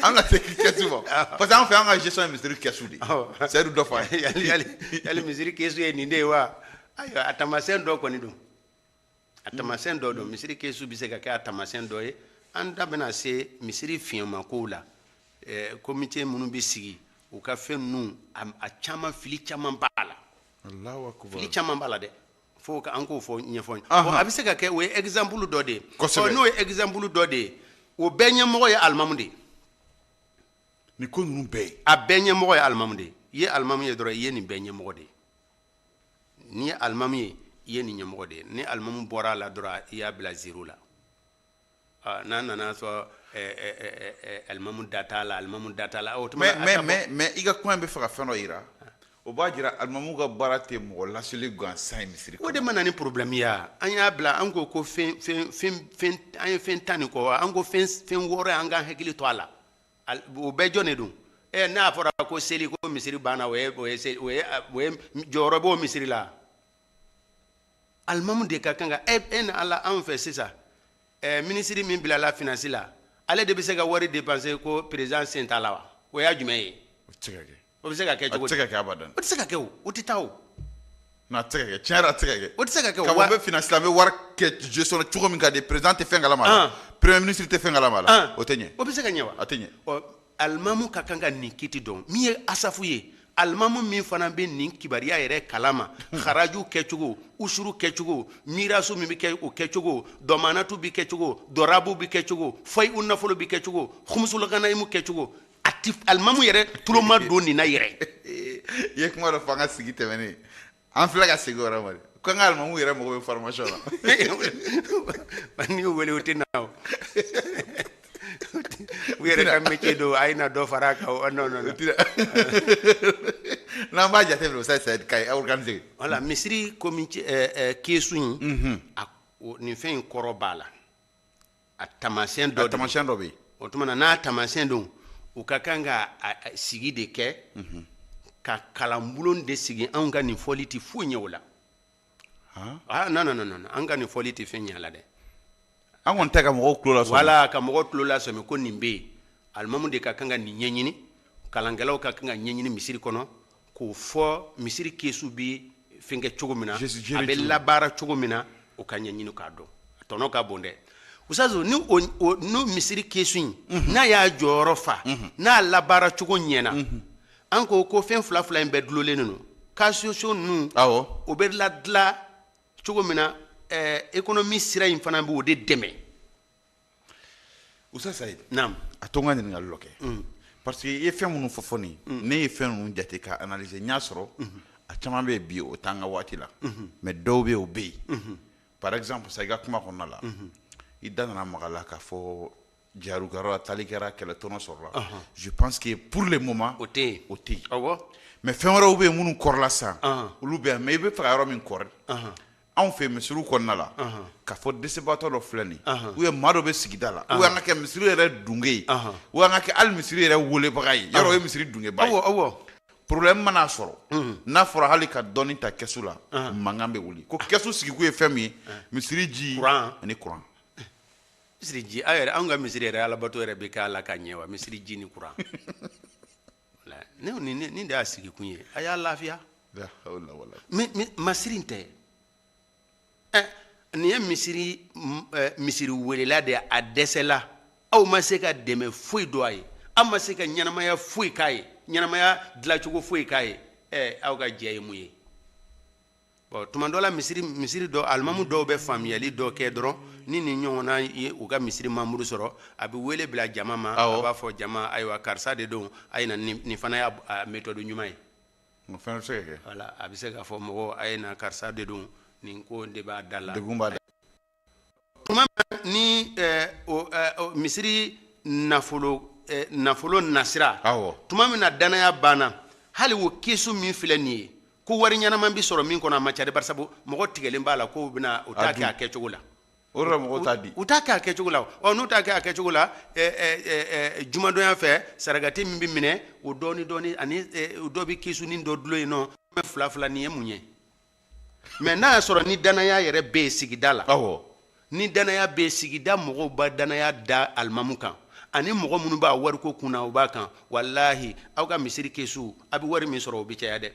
an ka teki kesu ba parce que an fɛ an ka gestion misiri kesu de c'est do fa yali misiri keesu ye nin de ye wa ayiwa a tamasɛn dɔ kɔni don a tamasɛn dɔ don misiri keesu bɛ se ka kɛ a tamasɛn dɔ ye an da bɛna se misiri fiɲɛma kow la comité minnu bɛ sigi u ka fɛn ninnu a caman fili caman b'a la Allahu akbar fili caman b'a la dɛ fo ka an k'o fɔ ɲɛfɔ bon a bɛ se ka kɛ o ye exemple dɔ de ye n'o ye exemple dɔ de ye o bɛɛ ɲɛmɔgɔ ye alimamu de ye ni ko ninnu bɛɛ a bɛɛ ɲɛmɔgɔ ye alimamu de ye i ye alimamu ye dɔrɔn i ye nin bɛɛ ɲɛmɔgɔ de ye n'i ye alimamu ye i ye nin ɲɛmɔgɔ de ye ni alimamu bɔra a la dɔrɔn i y'a bila zéro la n'a nana sɔrɔ alimamu da t'a la alimamu da t'a la mais i ka kuma in bɛ fɛ ka fɛn dɔ yira o b'a jira alimamu ka baara tɛ mɔgɔ laseli gansan ye misiri kɔnɔ o de ma na ni problème ye an y'a bila an ko fɛn an ye fɛn tan nin kɔ wa an ko fɛn wɔɔrɔ an k'an hakili to a la o bɛɛ jɔn de don n'a fɔra ko seli ko misiri banna o ye jɔyɔrɔ b'o misiri la alimamu de ka kan ka e na ala anw fɛ sisan ministre min bilala finance la ale de bɛ se ka wari dépenser ko président sen t'a la wa o y'a jumɛn ye o bɛ se ka kɛ cogo di o tɛ se ka kɛ abadan o tɛ se ka kɛ o tɛ taa o n'a tɛ se ka kɛ tiɲɛ yɛrɛ a tɛ se ka kɛ o tɛ se ka kɛ o ka bɔ bɛ finance la an bɛ wari kɛ gestion cogo min ka di président tɛ fɛn kalama la premier ministre tɛ fɛn kalama la o tɛ ɲɛ o bɛ se ka ɲɛ wa a tɛ ɲɛ alimamu ka kan ka nin kiti dɔn min ye asafu ye alimamu min fana bɛ nin kibariya yɛrɛ kalama haraju kɛcogo usuru kɛcogo mirasu min bɛ kɛ o kɛcogo dɔmanatu bɛ kɛcogo dɔrabu bɛ kɛcogo fayi u nafolo bɛ kɛcogo humusulaganayimu kɛcogo a ti alimamu yɛrɛ tuloma don nin na yɛrɛ i ye kuma dɔ fɔ an ka sigi tɛmɛnen an filɛ ka segin o yɔrɔ ma de ko an ka alimamu yɛrɛ mago bɛ formation la n'i y'o wele o tɛ na o u yɛrɛ ka métier don a ye na dɔ fara a kan non n'an b'a jate minɛ o sisan ka organiser voilà misiri comité keesu in nin fɛn in kɔrɔ b'a la a tamasiyɛn dɔ bɛ yen o tuma na n'a tamasiyɛn don u ka kan ka sigi de kɛ ka kalanbulon de sigi anw ka nin fɔli tɛ foyi ɲɛ o la non an ka nin fɔli tɛ fɛn ɲɛ a la dɛ an kɔni tɛ ka mɔgɔw tulo lasɔmi voilà ka mɔgɔw tulo lasɔmi ko nin bɛ yen alimamu de ka kan ka nin ɲɛɲini kalankɛlaw ka kan ka ɲɛɲini misiri kɔnɔ k'o fɔ misiri keesu bɛ fɛn kɛ cogo min na a bɛ labaara cogo min na o ka ɲɛɲini k'a dɔn a tɔnɔ ka bon dɛ usazo ni misiri keesu in n'a y'a jɔyɔrɔ fa n'a labaara cogo ɲɛna an ko fɛn fila in bɛɛ dulolen don kasiyoso ninnu o bɛ ladilan cogo min na économie sira in fana bɛ o de dɛmɛ Usa Said naam a to n ka ɲininkali dɔ kɛ parce que i ye fɛn minnu fɔ nin ne ye fɛn ninnu jate ka analyser n y'a sɔrɔ a caman bɛ bi o t'an ka waati la mais dɔw bɛ yen o bɛ yen par exemple sa i ka kuma kɔnɔna la i da nana maga la k'a fɔ jarukɛyɔrɔ la tali kɛra kɛlɛtɔnɔ sɔrɔla je pense que pour le moment o tɛ yen mais fɛn wɛrɛw bɛ yen minnu kɔrɔla sisan olu bɛ yan mais i bɛ fɛ ka yɔrɔ min kɔri anw fɛ misiriw kɔnɔna la k'a fɔ dɛsɛbaatɔ dɔ filɛ nin ou bien maa dɔ bɛ sigida la ou an ka kɛ misiri yɛrɛ dunge ye ou an ka kɛ hali misiri yɛrɛ welebaga ye yɔrɔ o ye misiri dungeba ye problème mana sɔrɔ n'a fɔra hali ka dɔɔni ta kɛsu la mankan bɛ wuli ko kɛsu sigikun ye fɛn min ye misiri ji ani kuran misiri ji a yɛrɛ anw ka misiri yɛrɛ alabato yɛrɛ bɛ kɛ ala ka ɲɛ wa misiri ji ni kuran nin de y'a sigikun ye a y'a lafiya masiri tɛ nin ye misiri welela de a dɛsɛla aw ma se ka dɛmɛ foyi don a ye aw ma se ka ɲɛnamaya foyi k'a ye ɲɛnamaya dilancogo foyi k'a ye aw ka jɛ ye mun ye bon tuma dɔ la misiri dɔ alimamu dɔw bɛ faamuyali dɔ kɛ dɔrɔn ni nin ɲɔgɔnna ye u ka misiri mamuru sɔrɔ a bɛ wele bila jama ma a b'a fɔ jama ayiwa karisa de don a ye na nin fana y'a méthode ɲuman ye voilà a bɛ se k'a fɔ mɔgɔw a ye na karisa de don nin ko de b'a da la tuma ni misiri nafolo nasira tuma min na danaya banna hali o keesu min filɛ nin ye ko wari ɲɛnama bi sɔrɔ min kɔnɔ a ma ca de bari sabu mɔgɔ tigɛlen b'a la ko bɛna o t'a kɛ a kɛcogo la o de mɔgɔw t'a di u t'a kɛ a kɛcogo la n'u t'a kɛ a kɛcogo la jumadonya fɛ sarakati min bɛ minɛ o dɔɔni ani dɔ bɛ keesunin dɔ dulon yen nɔ fila fila nin ye mun ye mais n'a y'a sɔrɔ ni danaya yɛrɛ bɛ yen sigida la ni danaya bɛ yen sigida mɔgɔw ba danaya da alimamu kan ani mɔgɔ minnu b'a wari ko kunna u b'a kan walahi aw ka misiri kesu a bɛ wari min sɔrɔ o bɛ caya dɛ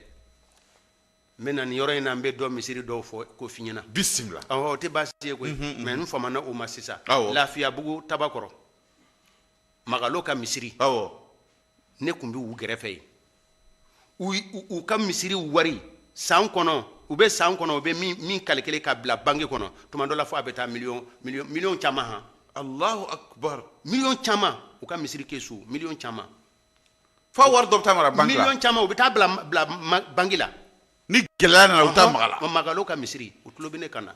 n bɛ na nin yɔrɔ in na n bɛ dɔ misiri dɔw fɔ ko f'i ɲɛna bisimila o tɛ baasi ye koyi mais n famana o ma sisan lafiyabugu tabakɔrɔ magalo ka misiri ne tun bɛ u kɛrɛfɛ yen u ka misiri wari san kɔnɔ u bɛ san kɔnɔ u bɛ min calculer ka bila banque kɔnɔ tuma dɔ la fo a bɛ taa miliyɔn caman han Allahu akbar miliyɔn caman u ka misiri kesu miliyɔn caman fo wari dɔ bɛ taa mara banque la miliyɔn caman u bɛ taa bila banque la ni gɛlɛya nana u taa magala magalo ka misiri u tulo bɛ ne kan na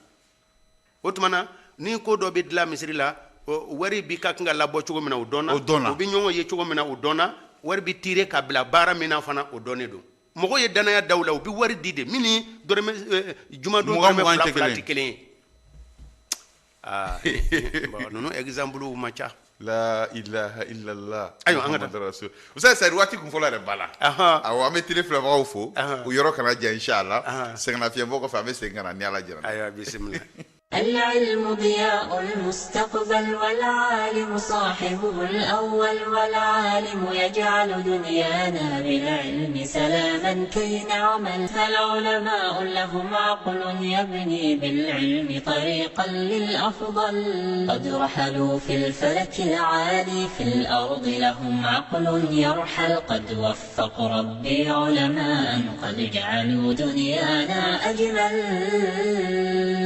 o tuma na ni ko dɔ bɛ dilan misiri la wari bi ka kan ka labɔ cogo min na o dɔnna u bɛ ɲɔgɔn ye cogo min na o dɔnna wari bi tirer ka bila baara min na fana o dɔnnen don mɔgɔw ye danaya da u la u bɛ wari di de min ni jumadon dɔrɔmɛ fila tɛ kelen ye ninnu exemple ma ca la ilaha illallah ayiwa an ka taa Ustaz Sayidu waati kun fɔlɔ yɛrɛ bala awɔ an bɛ télé filɛbagaw fo u yɔrɔ kana jan inchallah sɛgɛnnafiɲɛbɔ kɔfɛ an bɛ segin ka na ni Ala jɛra ayiwa bisimila العلم ضياء المستقبل والعالم صاحبه الأول والعالم يجعل دنيانا بالعلم سلاما كي نعمل فالعلماء لهم عقل يبني بالعلم طريقا للأفضل قد رحلوا في الفلك العالي في الأرض لهم عقل يرحل قد وفق ربي علماء قد جعلوا دنيانا أجمل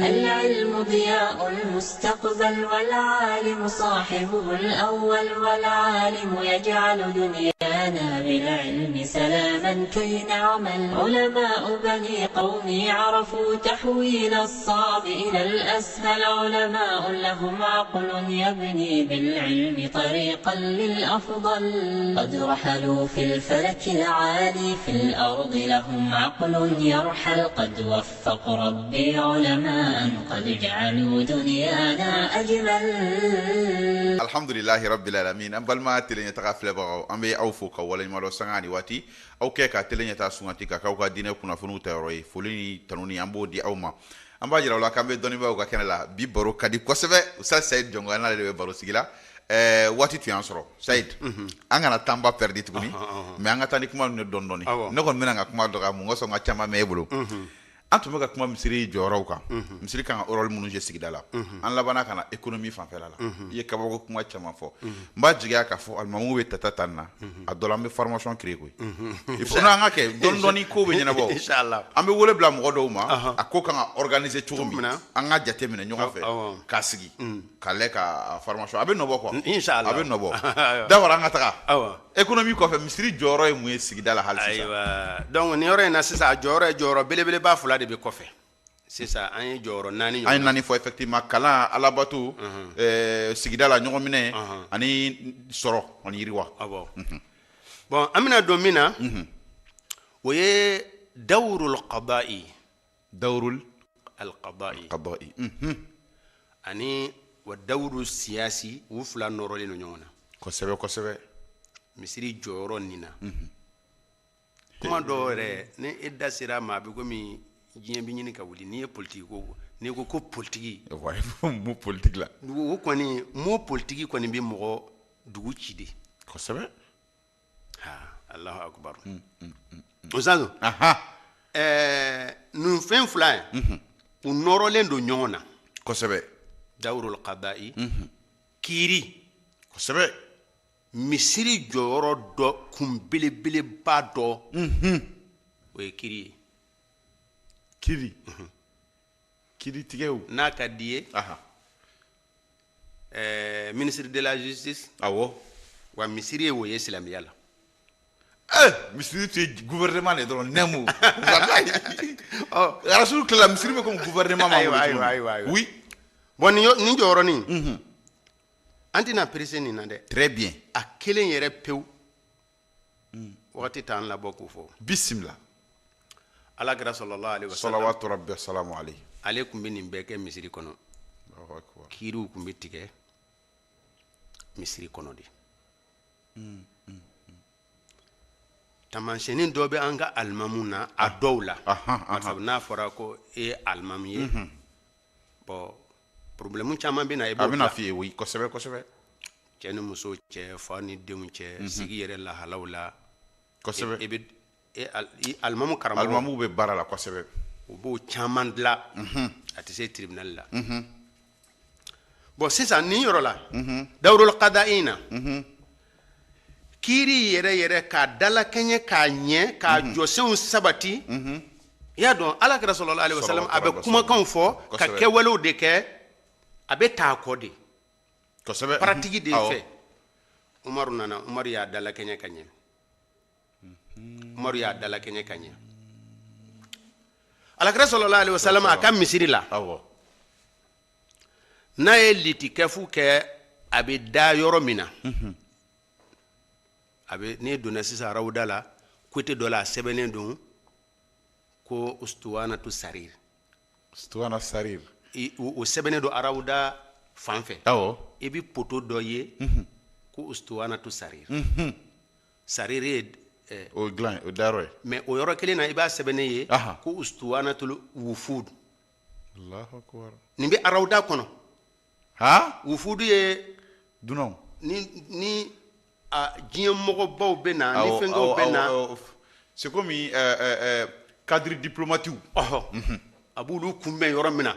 العلم ضياء المستقبل والعالم صاحبه الأول والعالم يجعل دنيانا بالعلم سلاما كي نعمل علماء بني قومي عرفوا تحويل الصعب إلى الأسهل علماء لهم عقل يبني بالعلم طريقا للأفضل قد رحلوا في الفلك العالي في الأرض لهم عقل يرحل قد وفق ربي علماء قد جعلوا دنيانا أجمل الحمد لله رب العالمين أم بالما تلين يتغافل بغاو أم بي أوفو كوالا مالو سنغاني واتي أو كيكا تلين يتاسونغانتي كاكاوكا دينيو كنا فنو تيروي فوليني تنوني أمبو دي أوما أمبا جراو لا كامبي دوني باوكا كنلا بي برو كادي كوسبه وسال سيد جونغو أنا لدي برو سيجلا wati tu yansoro Said anga na tamba perdi tukuni me anga tani kuma ne dondoni ne kon mena nga kuma doga mu ngoso nga chama mebulu antu mega kuma misiri joro kan misiri kan oral munu je sigidala an labana kana economy fan fela la ye kabako kuma chama fo mba jiga ka fo almamu be tatatanna adola me formation créer ko il faut na nga ke dondoni ko be nyana bo inshallah ambe wole bla mo do ma akko kan organiser chugumi anga jate mena nyonga fe ka sigi kale ka formation abe no boko inshallah abe no bo da wara nga taka economy ko fe misiri joro e mu sigidala hal sisa aywa donc ni yoro na sisa joro belebele ba fula de be kɔfɛ sisan an ye jɔyɔrɔ naani ɲɔgɔn an ye naani fɔ effectivement kalan alabato sigida la ɲɔgɔn minɛ ani sɔrɔ ani yiriwa bon an bɛna don min na o ye dawrul qada'i ani wa dawru siyasi u fila nɔrɔlen don ɲɔgɔn na kosɛbɛ kosɛbɛ misiri jɔyɔrɔ nin na kuma dɔw yɛrɛ ni e da sera ma a bɛ komi diɲɛ bɛ ɲini ka wuli n'i ye politiki ko n'i ko ko politiki mu politiki la o kɔni mo politiki kɔni bɛ mɔgɔ dugu ci de kosɛbɛ Allahu akbar o sazo nin fɛn fila ye u nɔrɔlen don ɲɔgɔn na kosɛbɛ dawrul qada'i kiiri kosɛbɛ misiri jɔyɔrɔ dɔ kun belebeleba dɔ o ye kiiri ye kiiri tigɛw n'a ka di ye ministre de la justice awɔ wa misiri ye o ye silamɛya la misiri tun ye gouvernement de dɔrɔn nɛmu rasulu tilala misiri bɛ komi gouvernement ma ayiwa oui bon nin jɔyɔrɔnin an tɛna perese nin na dɛ très bien a kelen yɛrɛ pewu wagati t'an labɔ k'o fɔ bisimila alakira sallallahu alaihi wasallam salawatu rabbi salamu alayhi ale kun bɛ nin bɛɛ kɛ misiri kɔnɔ kiiriw kun bɛ tigɛ misiri kɔnɔ de tamansenin dɔ bɛ an ka alimamu na a dɔw la sabu n'a fɔra ko e ye alimamu ye bon problème caman bɛ na i b'o a bɛna f'i ye oui kosɛbɛ kosɛbɛ cɛ ni muso cɛ fa ni denw cɛ sigi yɛrɛ lahalaw la kosɛbɛ e bɛ alimamu karamɔgɔ alimamu bɛ baara la kosɛbɛ o b'o caman dilan a tɛ se tribunal la bon sisan nin yɔrɔ la dawurul qada'i na kiiri yɛrɛ k'a dalakɛɲɛ k'a ɲɛ k'a jɔsenw sabati i y'a dɔn alakira sallallahu alaihi wasallam a bɛ kumakanw fɔ ka kɛwalew de kɛ a bɛ taa kɔ de kosɛbɛ paratigi de fɛ umaru nana umaru y'a dalakɛɲɛ ka ɲɛ umaru y'a dalakɛɲɛ ka ɲɛ alakira sallallahu alaihi wasallam a ka misiri la n'a ye litikɛfu kɛ a bɛ da yɔrɔ min na a bɛ ne donna sisan arawuda la côté dɔ la a sɛbɛnnen don ko ustuwanatu sarir ustuwana sarir o sɛbɛnnen don arawuda fan fɛ i bɛ poto dɔ ye ko ustuwanatu sarir sarir ye o dilan o dayɔrɔ ye mais o yɔrɔ kelen na i b'a sɛbɛnnen ye ko ustuwanatul wufud Allahu akbar nin bɛ arawuda kɔnɔ wufudu ye dunanw ni diɲɛ mɔgɔbaw bɛ na ni fɛnkɛw bɛ na c'est comme cadre diplomatiques a b'olu kunbɛn yɔrɔ min na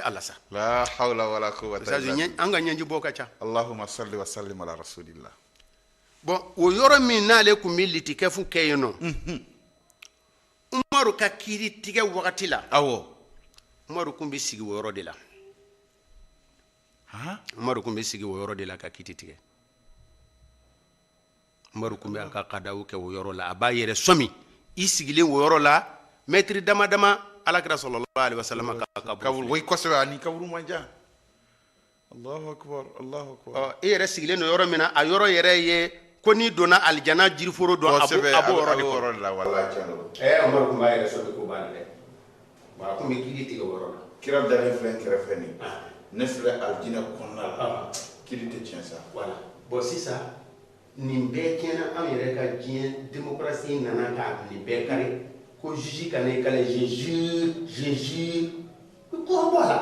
ala sa la hawla wala quwwata illa billah an ka ɲɛji bɔ ka ca Allahumma salli wa sallim ala rasulillah bon o yɔrɔ min n'ale kun bɛ litikɛfu kɛ yen nɔ umaru ka kiiri tigɛ wagati la umaru kun bɛ sigi o yɔrɔ de la umaru kun bɛ sigi o yɔrɔ de la ka kiiri tigɛ umaru kun bɛ a ka kadaw kɛ o yɔrɔ la a b'a yɛrɛ sɔmi i sigilen o yɔrɔ la mètre dama dama alakira sallallahu alaihi wasallam ka kaburu way kosɛbɛ ani kaburu man jan Allahu akbar Allahu akbar e yɛrɛ sigilen no yɔrɔ min na a yɔrɔ yɛrɛ ye ko ni donna aljana jiriforo dɔn a b'o yɔrɔ de la wallahi umaru kun b'a yɛrɛ sɔmi ko b'a dɛ wa a kun bɛ kiiri tigɛ o yɔrɔ la kira dalen filɛ kɛrɛfɛ nin ne filɛ aljina kɔnɔna la kiiri tɛ tiɲɛ sa voilà bon sisan nin bɛɛ tiɲɛna an yɛrɛ ka diɲɛ démocratie nana ka nin bɛɛ kari ko juge kana i kale je jure kɔrɔ bɔ a la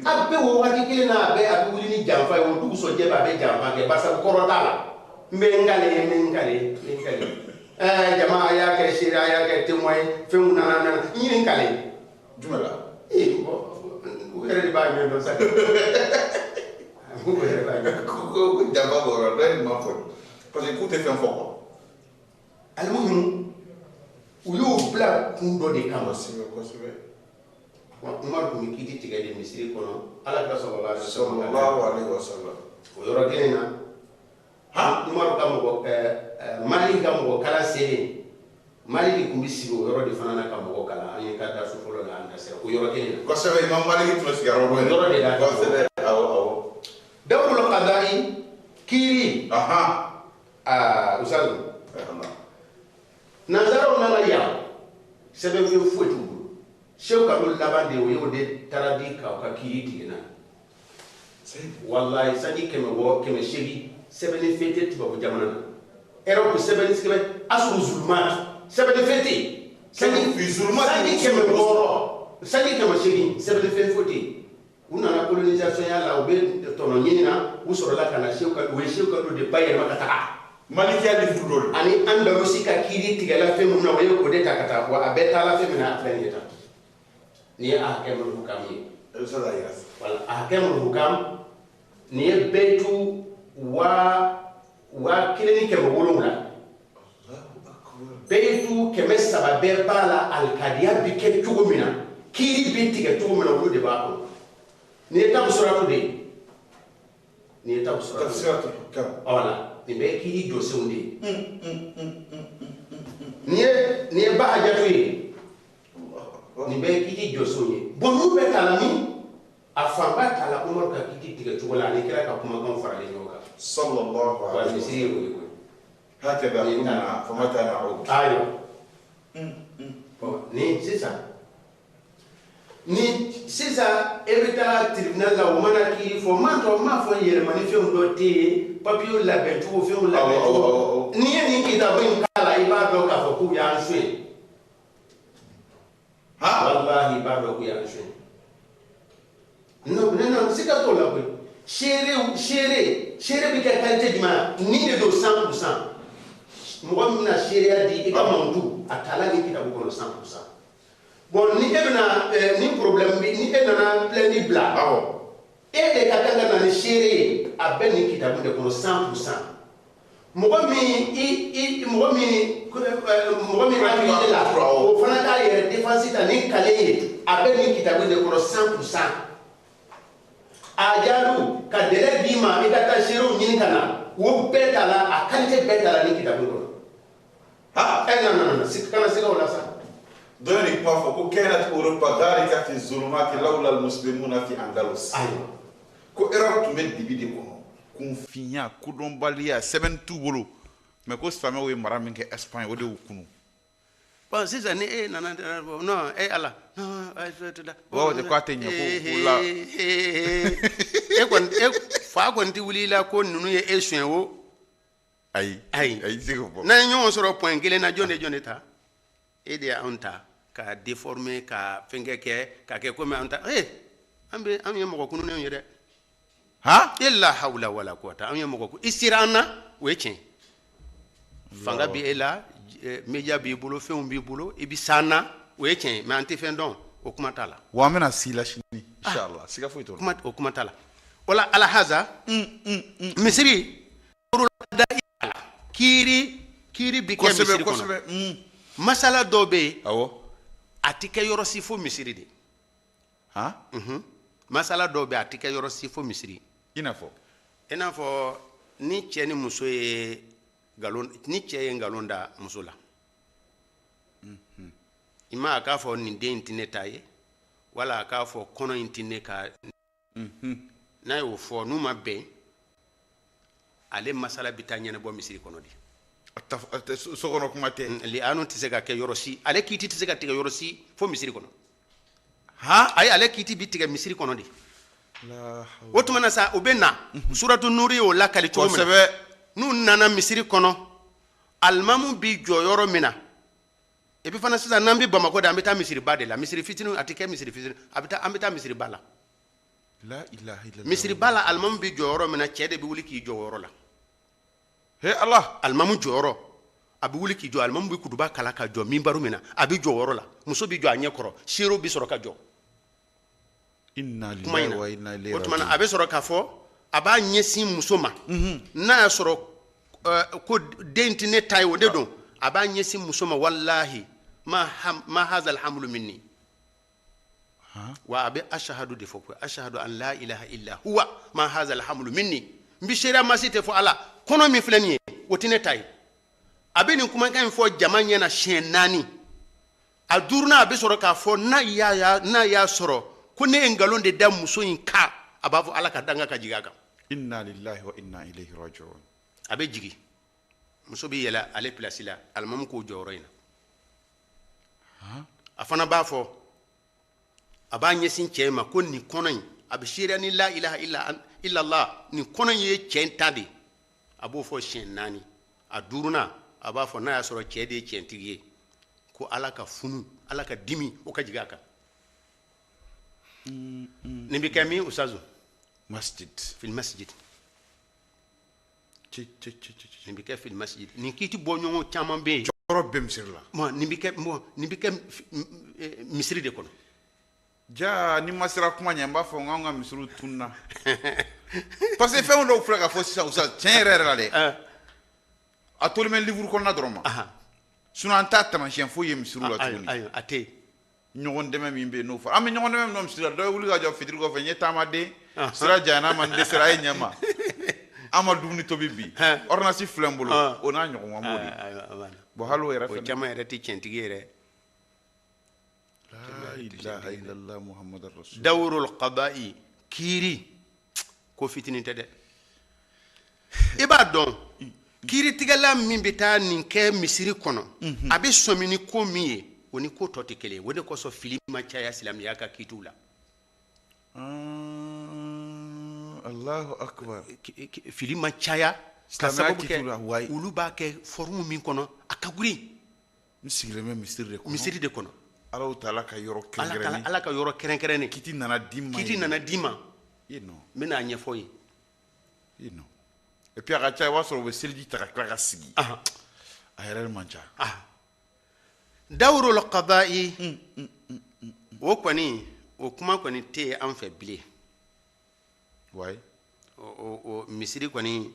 a bɛ o waati kelen na a bɛ wuli ni janfa ye o dugusɔjɛ b'a bɛ janfa kɛ barisa kɔrɔ t'a la n bɛ n kale jama a y'a kɛ seere a y'a kɛ témoin ye fɛnw nana n ɲini n kale jumɛn la u yɛrɛ de b'a ɲɛ dɔn sa ko janfa b'o yɔrɔ dɔ ye nin ma fɔ parce que k'u tɛ fɛn fɔ quoi alimuhim u y'o bila kun dɔ de kama kosɛbɛ umaru kun bɛ kiiri tigɛ de misiri kɔnɔ alakira sallallahu alaihi wasallam o yɔrɔ kelen na umaru ka mɔgɔ mali ka mɔgɔ kala selen mali de kun bɛ sigi o yɔrɔ de fana na ka mɔgɔ kala an ye ka daso fɔlɔ la an da sera o yɔrɔ kelen na kosɛbɛ imam maliki tun bɛ sigi yɔrɔ de la kosɛbɛ dawurul qada'i kiiri usalu nanzaraw nana yan sɛbɛnfɛn foyi t'u bolo sew ka n'o laban de o y'o de taara di k'aw ka kiiri tigɛ na wallahi sanji 800 sɛbɛnfɛn tɛ tubabu jamana na Europe sɛbɛnni sɛbɛn asuru zulumat sɛbɛnfɛn tɛ sanji 800 sɛbɛnfɛn foyi tɛ u nana colonisation ya la u bɛ tɔnɔ ɲini na u sɔrɔla ka na u ye sew ka n'o de bayɛlɛma ka taga malikiya ni furu dɔ ani andalusi ka kiiri tigɛla fɛn mun na o ye o de ta ka taa wa a bɛɛ taala fɛn min na a filɛ nin ye tan nin ye a hakɛ mun hukam ye wala a hakɛ mun hukam nin ye bɛɛtu 17,000 bɛɛtu 300 bɛɛ b'a la alikadiya bi kɛ cogo min na kiiri bi tigɛ cogo min na olu de b'a kɔnɔ nin ye tabu suratu de ye nin ye tabu suratu wala nin bɛɛ kiiri jɔsenw de ye nin ye bahajatu ye nin bɛɛ kiiri jɔsenw ye bon n'u bɛ ta la min a fanba ta la umaru ka kiiri tigɛ cogo la ani kira ka kumakanw faralen ɲɔgɔn kan sallallahu alaihi wasallam misiri ye o ye koyi hakɛda kunna famata na'ud ayiwa bon ni sisan ni sisan e bɛ taa tribunal la o mana k'i fɔ m'a fɔ yɛlɛmani fɛnw dɔ tɛ yen papiyew labɛn cogo fɛnw labɛn cogo n'i ye nin kitabu in k'a la i b'a dɔn k'a fɔ k'u y'an suɲɛ wallahi i b'a dɔn k'u y'an suɲɛ non siga t'o la koyi seere bɛ kɛ qualité jumɛn ni de don 100% mɔgɔ min bɛna seereya di i ka mantu a taala ni kitabu kɔnɔ 100%. Bon ni e bɛna ni problème bi ni e nana plainte bila e de ka kan ka na ni seere ye a bɛ nin kitabu de kɔnɔ 100%. mɔgɔ min accusé la o fana k'a yɛrɛ défense ta ni kale ye a bɛ nin kitabu de kɔnɔ 100%. a jaaru ka délai d'i ma i ka taa seerew ɲini ka na o bɛɛ ta la a qualité bɛɛ ta la ni kitabu kɔnɔ. non kana siga o la sa. دوني ما فوق كانت أوروبا غارقة في الظلمات لولا المسلمون في أندلس. أيوة. كو إيران تمد دي كونو كون فينيا كودون باليا 7 بولو ما كوس فامي وي مرا منك اسبانيا ودي وكونو bon sisan ni e nana non ala wo de ko tenya ko la e kon fa kon ti wulila ko nunu ye e soin wo ay sigo bo na ñoo soro point gele na jonde ta e de anta ka déformer ka fenge ka ke ko me anta ambe am ye moko kunu ne yede ha illa hawla wala quwata am ye moko ku istirana we chen fanga bi ela media bi bolo fe bi bolo e bi sana we chen me anti fendon o kuma tala wa mena sila shini inshallah siga fo ito kuma tala wala ala haza misri da kiri bi ke misri kono masala dobe awo atike yoro sifo misri de ha masala dobe atike yoro sifo misri ina fo ni cɛ ni muso ye galon ni cɛ ye galon da muso la ima k'a fɔ nin den tɛ ne ta ye wala k'a fɔ kɔnɔ in tɛ ne ka n'a y'o fɔ n'u ma bɛn ale masala bɛ taa ɲɛnabɔ misiri kɔnɔ de so kɔnɔ kuma tɛ li anu tɛ se ka kɛ yɔrɔ si ale kiiti tɛ se ka tigɛ yɔrɔ si fo misiri kɔnɔ ayi ale kiiti bi tigɛ misiri kɔnɔ de o tuma na sa o bɛ na suratu nuri y'o lakali cogo min na n'u nana misiri kɔnɔ alimamu bi jɔ yɔrɔ min na et puis fana sisan n'an bɛ Bamako de an bɛ taa misiri ba de la misiri fitinin a tɛ kɛ misiri fitinin an bɛ taa misiri ba la misiri ba la alimamu bi jɔ yɔrɔ min na cɛ de bɛ wuli k'i jɔ yɔrɔ la he Allah alimamu jɔyɔrɔ a bɛ wuli k'i jɔ alimamu bɛ kutuba kala ka jɔ minbaru min na a bɛ jɔ yɔrɔ la muso bɛ jɔ a ɲɛ kɔrɔ seerew bɛ sɔrɔ ka jɔ inna lillahi wa inna ilayhi raji'un o tuma na a bɛ sɔrɔ k'a fɔ a b'a ɲɛsin muso ma n'a y'a sɔrɔ ko den tɛ ne ta ye o de don a b'a ɲɛsin muso ma wallahi ma haza alhamdu minni wa a bɛ ashahadu de fɔ ko ashahadu an la ilaha illa huwa ma haza alhamdu minni n bɛ seereya masi tɛ fɔ ala kɔnɔ min filɛ nin ye o tɛ ne ta ye a bɛ nin kumakan in fɔ jama ɲɛna siɲɛ 4 a 5nan a bɛ sɔrɔ k'a fɔ n'a y'a sɔrɔ ko ne ye nkalon de da muso in kan a b'a fɔ ala ka danga ka jigin a kan inna lillahi wa inna ilayhi raji'un a bɛ jigin muso bɛ yɛlɛ ale place la alimamu k'o jɔyɔrɔ in na a fana b'a fɔ a b'a ɲɛsin cɛ ma ko nin kɔnɔ in a bɛ seereya ni la ilaha illa Allah nin kɔnɔ in ye cɛ in ta de a b'o fɔ siɲɛ 4 a 5nan a b'a fɔ n'a y'a sɔrɔ cɛ de ye cɛntigi ye ko ala ka funu ala ka dimi o ka jigin a kan nin bɛ kɛ min usazu masjid fil masjid nin bɛ kɛ fil masjid nin kiiti bɔ ɲɔgɔn caman bɛ yen jɔyɔrɔ bɛ misiri la nin bɛ kɛ misiri de kɔnɔ ja ni ma sera kuma ɲɛ n b'a fɔ n k'an ka misiriw tununa parce que fɛn dɔw filɛ ka fɔ sisan usa tiɲɛ yɛrɛ la dɛ a tolen bɛ livre kɔnɔna dɔrɔn ma sinon an t'a taamasiyɛn foyi ye misiriw la tuguni a tɛ yen ɲɔgɔn dɛmɛ min bɛ yen n'o fɔ an bɛ ɲɔgɔn dɛmɛ min na misiri la dɔ ye wuli ka jɔ fitiri kɔfɛ n ye taamaden sira janyana ma n dɛsɛra a ye ɲɛ ma an ma dumuni tobi bi ordonnance filɛ n bolo o n'a ɲɔgɔn ma m'o de bon hali o yɛrɛ fɛnɛ o caman yɛrɛ tɛ cɛntigi yɛrɛ la ilaha illallah muhammadar rasul dawrul qada'i kiiri ko fitinin tɛ dɛ i b'a dɔn kiiritigɛla min bɛ taa nin kɛ misiri kɔnɔ a bɛ sɔmi ni ko min ye o o ni ko tɔ tɛ kelen o de kosɔn fili ma caya silamɛya ka kiituw la Allahu akbar. fili ma caya ka Silamɛya sababu kiituw la, wayi. kɛ olu b'a kɛ forme min kɔnɔ a ka girin N sigilen bɛ misiri de kɔnɔ. misiri de kɔnɔ Alahu taala ka yɔrɔ kɛrɛnkɛrɛnnen. ala ka yɔrɔ kɛrɛnkɛrɛnnen Kiti nana d'i ma. kiiti nana d'i ma I nɔ. n bɛna ɲɛfɔ ye I nɔ. Et puis a ka ca i b'a sɔrɔ u bɛ seliji ta ka tila ka sigi. Aha. A yɛrɛ man ca. dawurul qada'i o kɔni o kuma kɔni tɛ yen an fɛ bilen Wayi. o misiri kɔni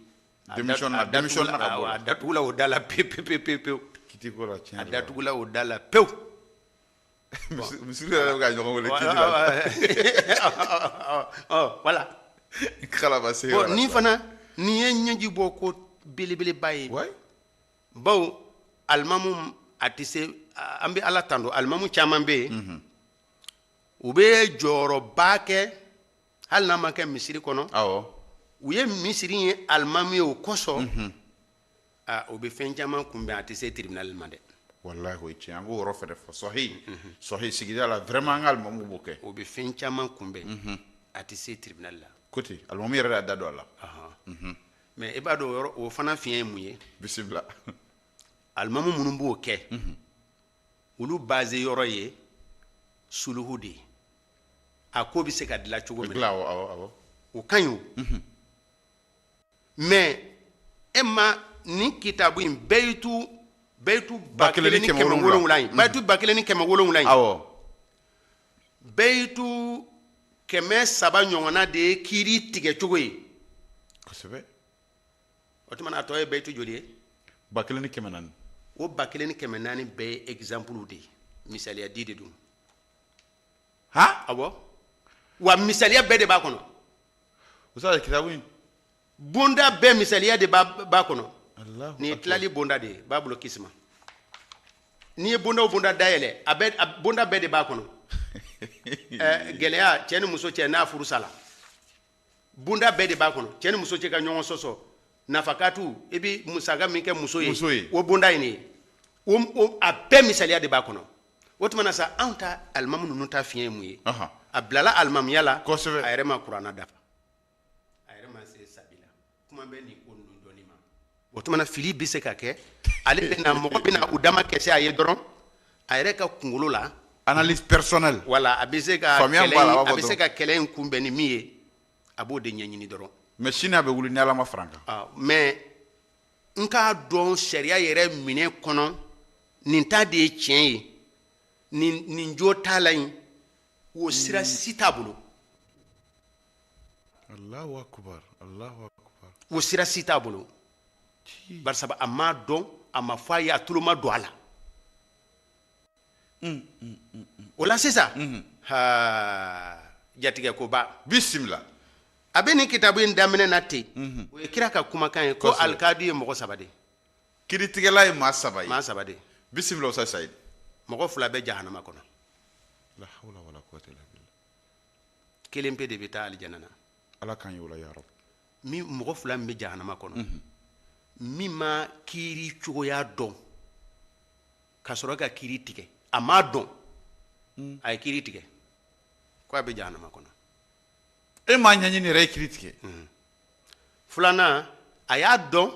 Démission na ka bɔ. a datugula o da la pewu Kiti ko la tiɲɛ a yɛrɛ la. datugula o da la pewu Misiri yɛrɛ bɛ ka ɲɔgɔn wele kiti la. voilà Kalaba se yɔrɔ la. ni fana ni ye ɲɛji bɔ ko belebeleba ye Wayi. bawo alimamu a tɛ se an bɛ ala tando alimamu caman bɛ yen u bɛ jɔyɔrɔba kɛ hali n'a ma kɛ misiri kɔnɔ Awɔ. u ye misiri ye alimamu ye o kosɔn o bɛ fɛn caman kunbɛn a tɛ se tribunal ma dɛ Wallahi o ye tiɲɛ. An k'o yɔrɔ fɛnɛ fɔ. Sɔhi sigida la vraiment an ka alimamu b'o kɛ. o bɛ fɛn caman kunbɛn a tɛ se tribunal la Kote alimamu yɛrɛ y'a da don a la. mais i b'a dɔn o yɔrɔ o fana fiɲɛ ye mun ye Bisimila. alimamu minnu b'o kɛ olu base yɔrɔ ye suluhu de ye a ko bɛ se ka dilan cogo min na Awɔ. o ka ɲi o mais e ma nin kitabu in bayitu ba kelen ni kɛmɛ wolonwula in bayitu ba kelen ni kɛmɛ wolonwula in Awɔ. bayitu kɛmɛ saba ɲɔgɔnna de ye kiiri tigɛ cogo ye Kosɛbɛ. o tuma a tɔ ye bayitu joli ye 1400. o ba kelen ni kɛmɛ naani bɛɛ ye exemple de ye misaliya di de don Ha? awɔ wa misaliya bɛɛ de b'a kɔnɔ Usa kitabu in. bonda bɛɛ misaliya de b'a kɔnɔ Allahu nin ye akbar. tilali bonda de ye b'a bolo kisima n'i ye bonda o bonda dayɛlɛ a bonda bɛɛ de b'a kɔnɔ gɛlɛya cɛ ni muso cɛ n'a furu sala bonda bɛɛ de b'a kɔnɔ cɛ ni muso cɛ ka ɲɔgɔn sɔsɔ nafakatu i bɛ musaka min kɛ muso ye o bonda ye nin ye a bɛɛ misaliya de b'a kɔnɔ o tuma na sa anw ta alimamu ninnu ta fiɲɛ ye mun ye a bilala alimamuya la Kosɛbɛ. a yɛrɛ ma kuranna dafa a yɛrɛ ma se sabila kuma bɛ nin ko ninnu dɔɔni ma o tuma na fili bɛ se ka kɛ ale bɛna mɔgɔ bɛna u dama kɛse a ye dɔrɔn a yɛrɛ ka kunkolo la Analyse personnelle. wala a bɛ se ka Faamuya b'a la, a b'a fɔ a bɛ se dɔrɔn. ka kɛlɛ in kunbɛn ni min ye a b'o de ɲɛɲini dɔrɔn Mais sini a bɛ wuli ni Ala ma fara an kan. mais n k'a dɔn sariya yɛrɛ minɛ kɔnɔ nin ta de ye tiɲɛ ye nin jo t'a la yin o sira si t'a bolo Allahu akbar. Allahu akbar. o sira si t'a bolo barisa a m'a dɔn a ma fɔ a ye a tulo ma don a la o la sisan jatigɛ ko ba Bisimila. a bɛ nin kitabu in daminɛ na ten o ye kira ka kumakan ye ko Kosɛbɛ. alikadi ye mɔgɔ saba de Kiiritigɛla ye maa 3 ye. maa saba de Bisimila Usa Sayid. mɔgɔ 2 bɛ jahanama kɔnɔ La hawla wala quwwata illa billah. kelen pe de bɛ taa alijana na Ala kan y'o la ya Rabb. min mɔgɔ 2 min bɛ jahanama kɔnɔ min ma kiiri cogoya dɔn ka sɔrɔ ka kiiri tigɛ a m'a dɔn a ye kiiri tigɛ ko a bɛ jahanama kɔnɔ E m'a ɲɛɲini yɛrɛ ye kiiri tigɛ. filanan a y'a dɔn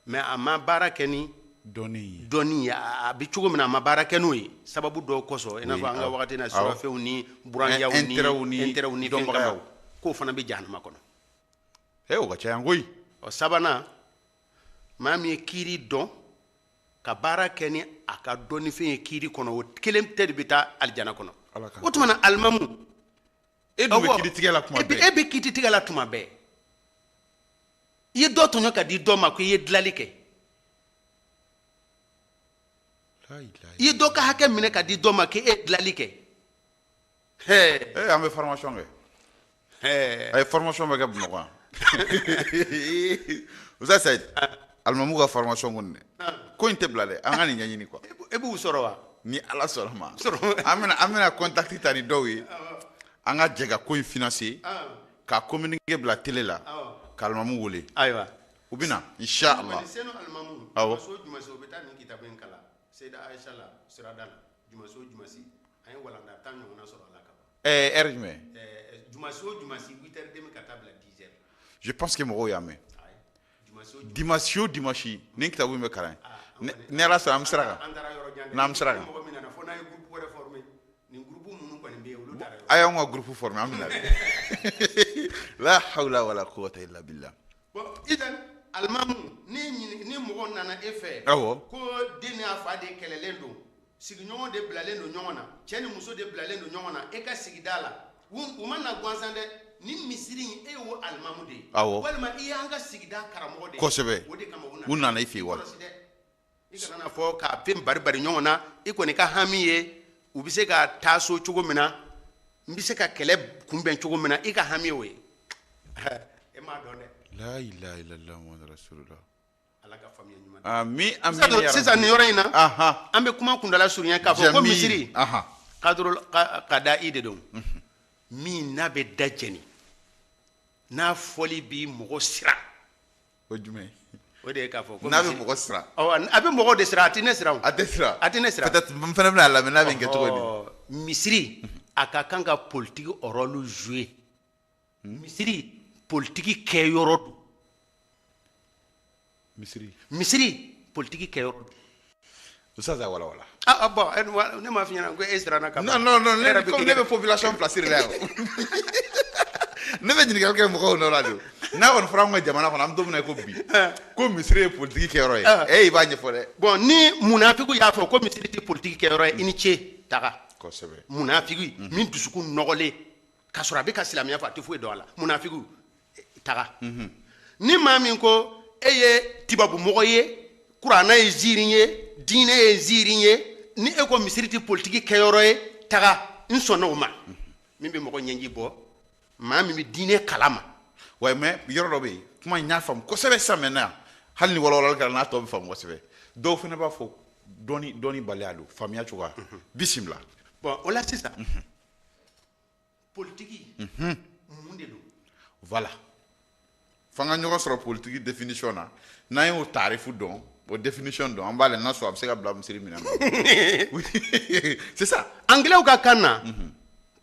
mais a ma baara kɛ ni Dɔɔni ye. dɔnni ye a bɛ cogo min na a ma baara kɛ n'o ye sababu dɔw kosɔn i n'a fɔ an ka awɔ. wagati na Awɔ. surafɛnw ni burandiyaw Intérêts ni intérêts ni fɛn dɔnbagayaw. kɛlaw k'o fana bɛ jahanama kɔnɔ O ka ca yan koyi. ɔ sabanan maa min ye kiiri dɔn ka baara kɛ ni a ka dɔnnifɛn ye kiiri kɔnɔ o kelen tɛ de bɛ taa alijana kɔnɔ Ala k'an o tuma na alimamu E dun bɛ kiiritigɛ la kuma bɛɛ. e bɛ kiiritigɛ la tuma bɛɛ i ye dɔ tɔɲɔ ka di dɔ ma ko i ye dilali kɛ La ilaha i ye dɔ ka hakɛ minɛ ka di dɔ ma k'e ye dilali kɛ an bɛ formation kɛ. A ye formation bɛ kɛ Bamakɔ yan. Usa Sayid. Alimamu ka formation kɔni dɛ. Ko in tɛ bila dɛ. An ka nin ɲɛɲini quoi. e b'u sɔrɔ wa Ni Ala sɔnna ma. An bɛna contact ta ni dɔw ye. An ka jɛ ka ko in financer. Ka communiqué bila télé la. Ka alimamu wele. ayiwa U bɛ na inshallah. senu alimamu Awɔ. so jumɛn se o bɛ taa nin kitabu in kalan Seyida Ayisa la sirada la Jumasi o jumasi an ye walanda 10 ɲɔgɔnna sɔrɔ ala kaba heure jumɛn jumasi o jumasi 8h30 ka taa bila 10h je pense que mɔgɔw y'a mɛn dimanche o dimanche ni kitabu bɛ kalan ne ala sɔrɔ an bɛ sira kan n'an bɛ sira kan mɔgɔ min nana fo n'a ye groupe wɛrɛ former nin groupe minnu kɔni bɛ yen olu taara a y'anw ka groupe former an bɛ na la hawla wala quwwata illa billah bon idan alimamu ni mɔgɔ nana e fɛ awɔ ko den n'a fa de kɛlɛlen don sigiɲɔgɔn de bilalen don ɲɔgɔn na cɛ ni muso de bilalen don ɲɔgɔn na e ka sigida la u ma na gansan dɛ ni misiri in e y'o alimamu de ye walima i y'an ka sigida karamɔgɔ de ye kosɛbɛ o de kama u nana i fɛ yen wa i kana fɔ k'a fɛn bari ɲɔgɔn na i kɔni ka hami ye u bɛ se ka taa so cogo min na n bɛ se ka kɛlɛ kunbɛn cogo min na i ka hami o ye e m'a dɔn dɛ la ilaha illallah muhammadu rasulullah ala ka faamuya ɲuman amin sisan nin yɔrɔ in na an bɛ kuma kundala surunya k'a fɔ ko misiri ka da i de don min n'a bɛ da jɛni n'a fɔli bi mɔgɔ sira o jumɛn o de ye k'a fɔ ko n'a bɛ mɔgɔ sira a bɛ mɔgɔ de sira a tɛ ne sira a tɛ sira a tɛ ne sira peut-être n fana bɛna lamɛn n'a bɛ kɛ cogo di misiri a ka kan ka politique rôle jouer misiri politique kɛ yɔrɔ don misiri politique kɛ yɔrɔ don Ustaz a wala wala bon ne m'a f'i ɲɛna ko e siranna ka non comme ne bɛ population placer la ne bɛ ɲininkali kɛ mɔgɔw nɔ la de n'a kɔni fɔra anw ka jamana kɔnɔ an bɛ don min na ko bi ko misiri ye politique kɛyɔrɔ ye i b'a ɲɛfɔ dɛ bon ni munafigu y'a fɔ ko misiri tɛ politique kɛyɔrɔ ye i ni ce taga kosɛbɛ munafigu min dusukun nɔgɔlen k'a sɔrɔ a bɛ ka silamɛya fɔ a tɛ foyi dɔn a la munafigu taga ni maa min ko e ye tibabumɔgɔ ye kuranɛ ye ziiri ye diinɛ ye ziiri ye ni e ko misiri tɛ politique kɛyɔrɔ ye taga n sɔnna o ma min bɛ mɔgɔ ɲɛji bɔ maa min bɛ diinɛ kalama wa mais yɔrɔ dɔ bɛ yen kuma in y'a faamu kosɛbɛ sisan maintenant hali ni walawalali kɛra n'a tɔ bɛ faamu kosɛbɛ dɔw fana b'a fɔ dɔɔni baliya don faamuya cogoya bisimila bon o la sisan politique mun de don voilà f'an ka ɲɔgɔn sɔrɔ politique définition na n'an y'o taarifu dɔn o définition dɔn an b'a lajɛ n'a sɔrɔ a bɛ se ka bila misiri minɛ na c'est ça anglais ka kan na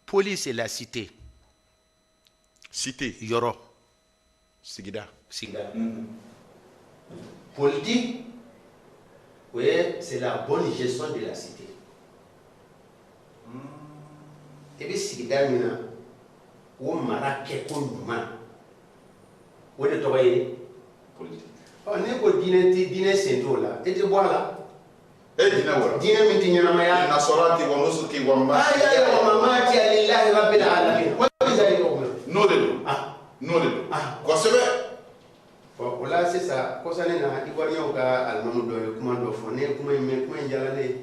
police c'est la cité cité yɔrɔ sigida politique oui c'est la bonne gestion de la cité e bɛ sigida min na o mara kɛko ɲuman o de tɔgɔ ye politique ne ko diinɛ sen t'o la e tɛ bɔ a la e diinɛ wɔrɔ diinɛ min tɛ ɲɛnamaya nasɔrɔ ten wa muso ten wa ma ma ti alilahi rabbil alamin wa biza ye o n'o de don kosɛbɛ o la sisan kɔsani na ivoiriyɛnw ka alimamu dɔ ye kuma dɔ fɔ ne ye kuma in mɛn kuma in diyara ne ye n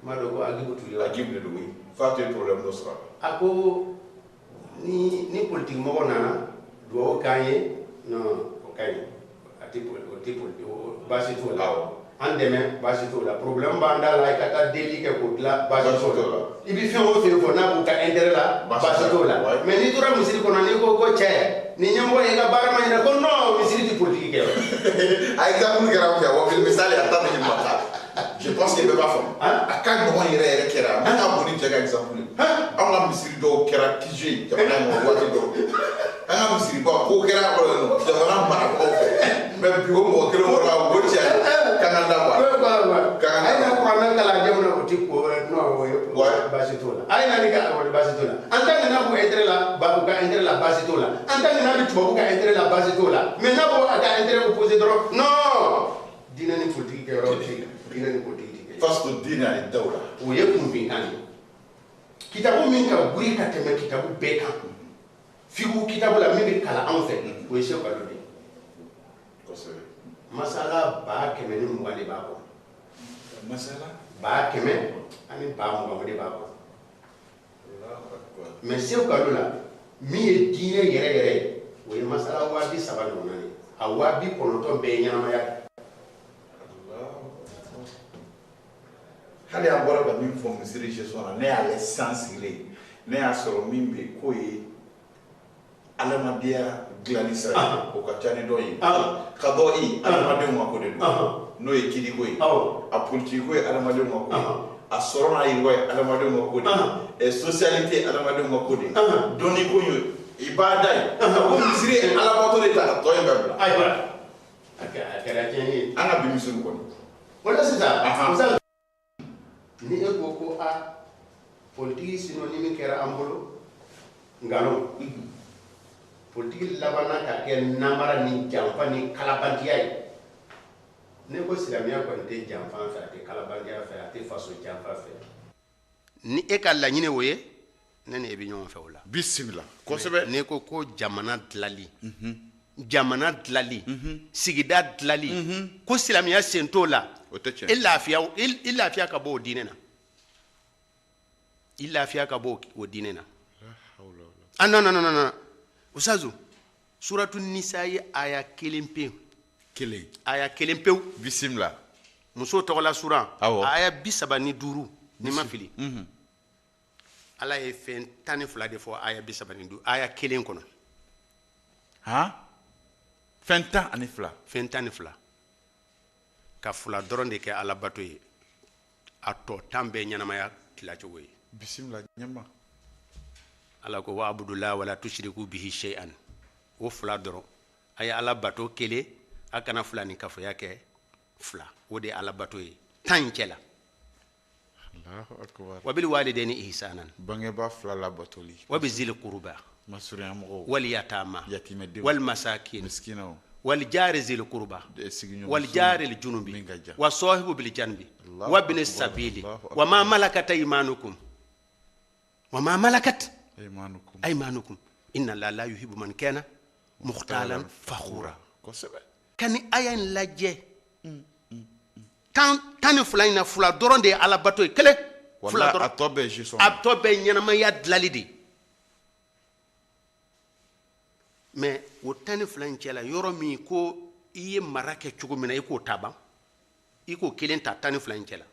b'a dɔn ko Agibu Tule Agibu de don f'a tɛ problème dɔ sɔrɔ a ko ni politique mɔgɔ nana dugawu k'an ye non o ka ɲi a tɛ politique baasi t'o la an dɛmɛ baasi t'o la problème b'an da la i ka taa deli kɛ k'o dilan baasi t'o la i bɛ fɛn o fɛn fɔ n'a b'u ka intérêt la baasi t'o la mais n'i tora misiri kɔnɔ n'i ko cɛ ni ɲɛmɔgɔ ye i ka baara ma ɲɛna ko non misiri tɛ politique kɛ a exemple kɛra o kɛ wa misali a ta bɛ ɲini ma je pense que bɛɛ b'a faamu a ka ɲɔgɔn yɛrɛ kɛra min ka bon ni cɛ ka exemple anw ka misiri dɔw kɛra kije ye jamana in kɔnɔ waati dɔw an ka misiri ba ko kɛra jamana marabagaw fɛ mais bi o mɔgɔ kelen wɔɔrɔ o cɛ kan ka da wa a ye na kuranɛ kalan jamana o tɛ ko non baasi t'o la a ye na ni ka baasi t'o la en tant que n'a b'u intérêt la u ka intérêt la baasi t'o la en tant que n'a bɛ tubabu ka intérêt la baasi t'o la mais n'a bɔ a ka intérêt opposé dɔrɔn non diinɛ ni politique kɛyɔrɔ tɛ diinɛ ni politique tɛ parce que diinɛ ani dawla o ye kunbɛnkan ye kitabu min ka buri ka tɛmɛ kitabu bɛɛ kan fiqhu kitabu la min bɛ kalan anw fɛ o ye Seku Alo de ye kosɛbɛ masala 100 ni 20 de b'a kɔnɔ masala 100 ani 20 o de b'a kɔnɔ mais Seku Alo la min ye diinɛ yɛrɛ yɛrɛ ye o ye masala 3000 ɲɔgɔnna ye a 90 bɛɛ ye ɲɛnamaya ye hali an bɔra ka min fɔ misiri gestion na ne y'ale san sigilen ne y'a sɔrɔ min bɛ yen k'o ye adamadenya dilanni sira ye o ka ca ni dɔ ye ka dɔ ye adamadenw ma ko de don n'o ye kiiriko ye a politiko ye adamadenw ma ko ye a sɔrɔ n'a yiriwa ye adamadenw ka ko de socialité adamadenw ka ko de dɔnni ko ye ibada ye ko misiri ye alabato de ta ka tɔ in bɛɛ bila ayiwa a kɛra tiɲɛ ye an ka bi misiri kɔni wala sisan ni e ko a politiki synonyme kɛra an bolo ngalon politiki labana ka kɛ namara ni janfa ni kalabantiya ye ne ko silamɛya kɔni tɛ janfa fɛ a tɛ kalabantiya fɛ a tɛ faso janfa fɛ ni e ka laɲini o ye ne ni e bɛ ɲɔgɔn fɛ o la bisimila kosɛbɛ ne ko jamana dilali jamana dilali sigida dilali ko silamɛya sen t'o la o tɛ tiɲɛ i lafiya ka bɔ o diinɛ na i lafiya ka bɔ o diinɛ na non Usazu suratu nisa ye aya kelen pewu bisimila muso tɔgɔla suran aya 35 ni ma fili ala ye fɛn 12 de fɔ aya 35 aya kelen kɔnɔ fɛn 12 fɛn 12 ka fula dɔrɔn de kɛ ala bato ye a tɔ 10 bɛɛ ɲɛnamaya tilacogo ye bisimila ɲɛma ala ko wa abudullah wala tushriku bihi shay'an o fula dɔrɔn a ye ala bato kelen a kana fila ni kafoya kɛ fila o de ala bato ye 10 cɛla Allahu akbar wa bil walidaini ihsanan bangeba fila la batoli wa bizil qurba masurunya mɔgɔw wal yatama yatimɛdenw wal masakin miskinaw wal jari zil qurba wal jari al junubi wa sahibu bil janbi wa bin sabili wa ma malakat aymanukum aymanukum inna la yuhibbu man kana mukhtalan fakhura kani ayan lajɛ tan fula ina fula dɔrɔn de ala bato ye kelen fula dɔrɔn a tɔ bɛɛ ɲɛnamaya dilali de mais o tan ni fula in cɛla yɔrɔ min ko i ye mara kɛ cogo min na i k'o ta ban i k'o kelen ta tan ni fula in cɛla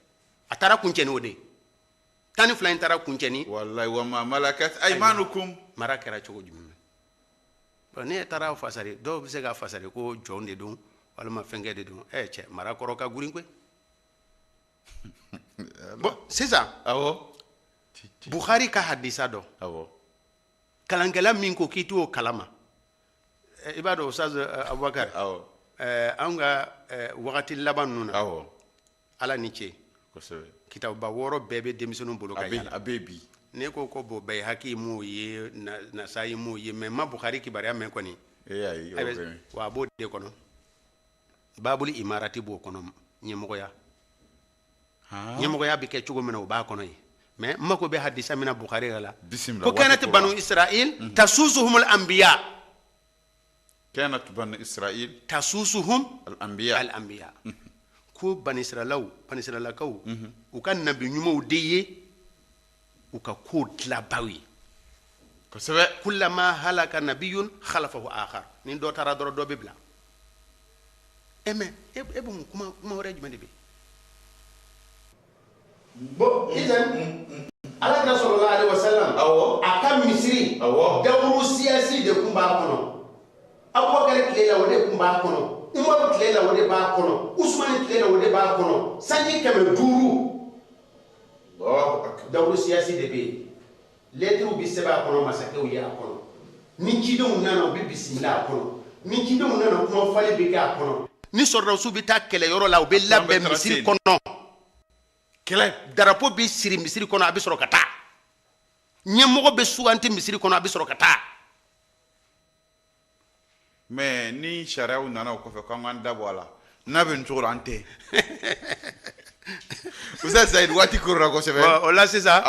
a taara kuncɛ ni o de ye tan ni fula in taara kuncɛ ni wallahi wa ma malakat aymanukum mara kɛra cogo jumɛn bon ne taara fasari dɔw bɛ se ka fasari ko jɔn de don walima fɛnkɛ de don cɛ mara kɔrɔ ka gurin koyi bon sisan Bukhari ka hadisa dɔ kalankɛla min ko k'i t'o kalama i b'a dɔn Ustaz Abubakar an ka wagati laban ninnu na ala ni ce kitabuba 6 bɛɛ bɛ denmisɛnninw bolo ka yala a bɛ bi ne ko bon Bayhaqi m'o ye Nasa'i m'o ye mais ma Bukhari kibaruya mɛn kɔni wa a b'o de kɔnɔ babul imarati b'o kɔnɔ ɲɛmɔgɔya bɛ kɛ cogo min na o b'a kɔnɔ ye mais n mako bɛ hadisa min na Bukhari la ko kanat banu Israil tasusuhum al-anbiya kanat banu Israil tasusuhum al-anbiya ko bani Israilakaw u ka nabi ɲumanw de ye u ka ko dilabaw ye kosɛbɛ kullama halaka nabiyun khalafahu akhar ni dɔ taara dɔrɔn dɔ bɛ bila mais e bɛ mun kuma wɛrɛ jumɛn de bɛ bon idan alakira sallallahu alaihi wasallam a ka misiri dawuru siyasi de tun b'a kɔnɔ Abubakar tile la o de tun b'a kɔnɔ Umaru tile la o de b'a kɔnɔ Usmani tile la o de b'a kɔnɔ sanji 500 dawuru siyasi de bɛ yen lettres bi sɛbɛn a kɔnɔ masakɛw ye a kɔnɔ ni cidenw nana u bɛ bisimila a kɔnɔ ni cidenw nana kuma fali bɛ kɛ a kɔnɔ ni sɔrɔdasiw bɛ taa kɛlɛyɔrɔ la u bɛ labɛn misiri kɔnɔ kɛlɛ darapo bɛ siri misiri kɔnɔ a bɛ sɔrɔ ka taa ɲɛmɔgɔ bɛ suganti misiri kɔnɔ a bɛ sɔrɔ ka taa mais ni sariyaw nana o kɔfɛ k'an k'an dabɔ a la n'a bɛ nin cogo la an tɛ Ustaz Saïd waati korora kosɛbɛ o la sisan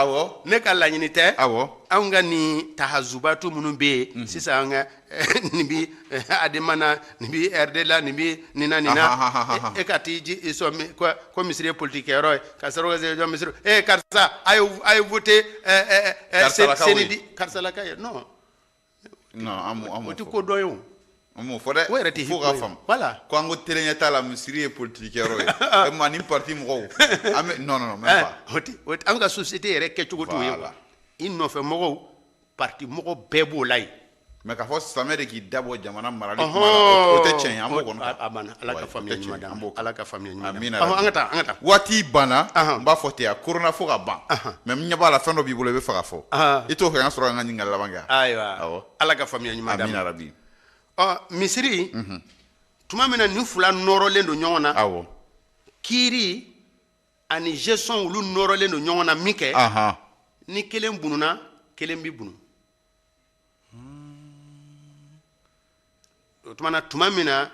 ne ka laɲini tɛ anw ka nin tahazubatu minnu bɛ yen sisan an ka nin bi ademana nin bi RD la nin bi nina e ka t'i ji sɔn ko misiri ye politique kɛyɔrɔ ye ka sɔrɔ ka se misiri karisa a ye voté karisalaka ye non o tɛ ko dɔn ye o amu fo dɛ fo ka faamu ko an ko terɛɲɛ t'a la misiri ye politique kɛyɔrɔ ye ma ni parti mɔgɔw non même pas an ka société yɛrɛ kɛcogo t'o ye i nɔfɛ mɔgɔw parti mɔgɔ bɛɛ b'o la ye mais ka fɔ silamɛ de k'i dabɔ jamana marali kuma la o tɛ tiɲɛ ye an b'o kɔnɔ a banna ala ka faamuya ɲuman d'an ma ala ka faamuya ɲuman amina an ka taa waati banna n b'a fɔ ten a korona fo ka ban mais n ɲɛ b'a la fɛn dɔ b'i bolo i bɛ fɛ ka fɔ i t'o fɛ an sɔrɔ an ka ɲininkali laban kɛ ayiwa ala ka faamuya ɲuman d'an ma amina rabi misiri tuma min na nin fila nɔrɔlen don ɲɔgɔn na awɔ kiiri ani gestion olu nɔrɔlen don ɲɔgɔn na min kɛ ni kelen bununa kelen bi bunu o tuma min na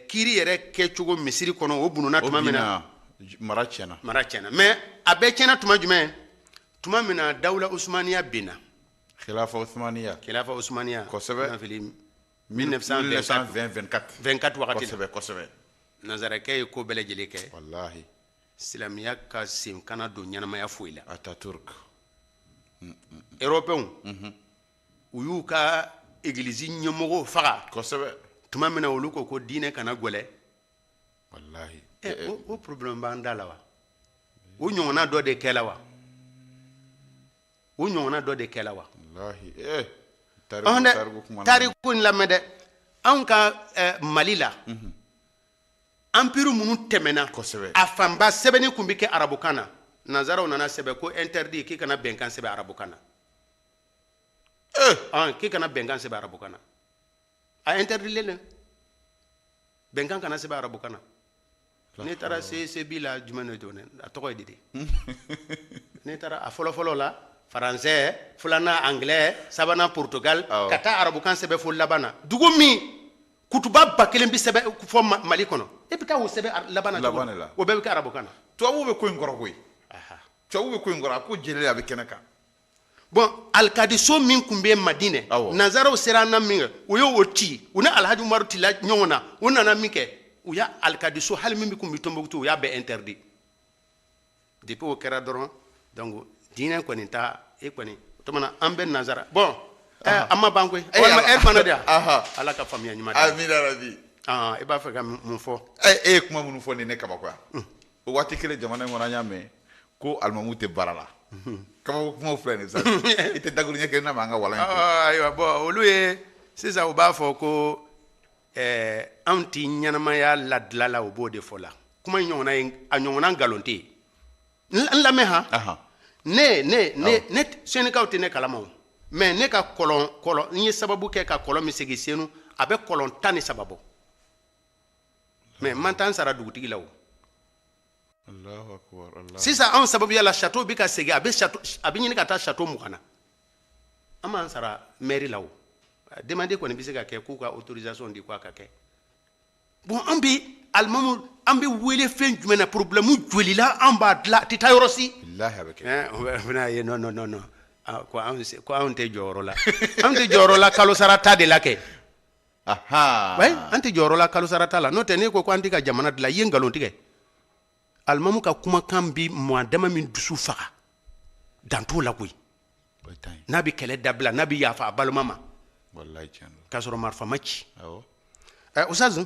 kiiri yɛrɛ kɛcogo misiri kɔnɔ o bununa tuma min na mara tiɲɛna mais a bɛɛ tiɲɛna tuma jumɛn tuma min na dawula usmaniya binna khilafa usmaniya kosɛbɛ 1924 wagati la kosɛbɛ nazarakɛ ye ko bɛɛ lajɛlen kɛ wallahi silamɛya ka sen kana don ɲɛnamaya foyi la Ataturk européens u y'u ka église ɲɛmɔgɔw faga kosɛbɛ tuma min na olu ko diinɛ kana gwɛlɛ wallahi o problème b'an da la wa o ɲɔgɔnna dɔ de kɛla wa wallahi tariku in lamɛn dɛ anw ka mali la empire minnu tɛmɛna a fanba sɛbɛnni kun bɛ kɛ arabukan na nanzaraw nana sɛbɛn ko interdit k'i kana bɛnkan sɛbɛn arabukan na k'i kana bɛnkan sɛbɛn arabukan na a interdit len bɛnkan kana sɛbɛn arabukan na ne taara CCB la jumɛn de a tɔgɔ ye di ne taara a fɔlɔfɔlɔ la français filanan anglais sabanan portugal ka taa arabukan sɛbɛn fo laban na dugu min kutuba 1000 bi sɛbɛn fɔ mali kɔnɔ e bɛ taa o sɛbɛn laban na o bɛɛ bɛ kɛ arabukan na tubabu bɛ ko in kɔrɔ koyi tubabu bɛ ko in kɔrɔ a ko jeli a bɛ kɛnɛ kan bon alikadiso min kun bɛ madinɛ nanzaraw sera an na min kɛ o y'o ci u ni alhaji umaru tila ɲɔgɔn na u nana min kɛ u y'a alikadiso hali min kun bɛ Tombouctou u y'a bɛɛ interdit depuis o kɛra dɔrɔn donc diinɛ kɔni ta e kɔni o tuma na an bɛ nanzara bon an ma ban koyi walima fana de ala ka faamuya ɲuman di amina rabi i b'a fɛ ka mun fɔ e ye kuma minnu fɔ nin ne kabakoya o waati kelen jamana in kɔnɔ an y'a mɛn ko alimamu tɛ baara la kabako kumaw filɛ nin sa i tɛ dakuru ɲɛ kelen na ma an ka walan in ayiwa bon olu ye sisan u b'a fɔ ko anw ti ɲɛnamaya ladila la o b'o de fɔ la kuma ɲɔgɔnna ye a ɲɔgɔnna nkalon tɛ yen n lamɛn ha ne senikaw tɛ ne kalama o mais ne ka kɔlɔn n ye sababu kɛ ka kɔlɔn min segin Senu a bɛ kɔlɔn 13 bɔ mais man t'an sara dugutigi la o Allahu akbar sisan anw sababuya la château bɛ ka segin a bɛ ɲini ka taa château 20 na an m'an sara mairie la o demande kɔni bɛ se ka kɛ k'u ka autorisation di k'a ka kɛ bon an bɛ alimamu an bɛ wele fɛn jumɛn na problème joli la an b'a dilan a tɛ taa yɔrɔ si bilahi a bɛ kɛ bɛna ye non ko anw tɛ jɔyɔrɔ la an tɛ jɔyɔrɔ la kalo sara ta de la kɛ an tɛ jɔyɔrɔ la kalo sara ta la n'o tɛ ne ko an tɛ ka jamana dilan i ye nkalon tigɛ alimamu ka kumakan bi maa dama min dusu faga dan t'o la koyi n'a bɛ kɛlɛ dabila n'a bɛ yafa a balima ma k'a sɔrɔ marifa ma ci Oustaz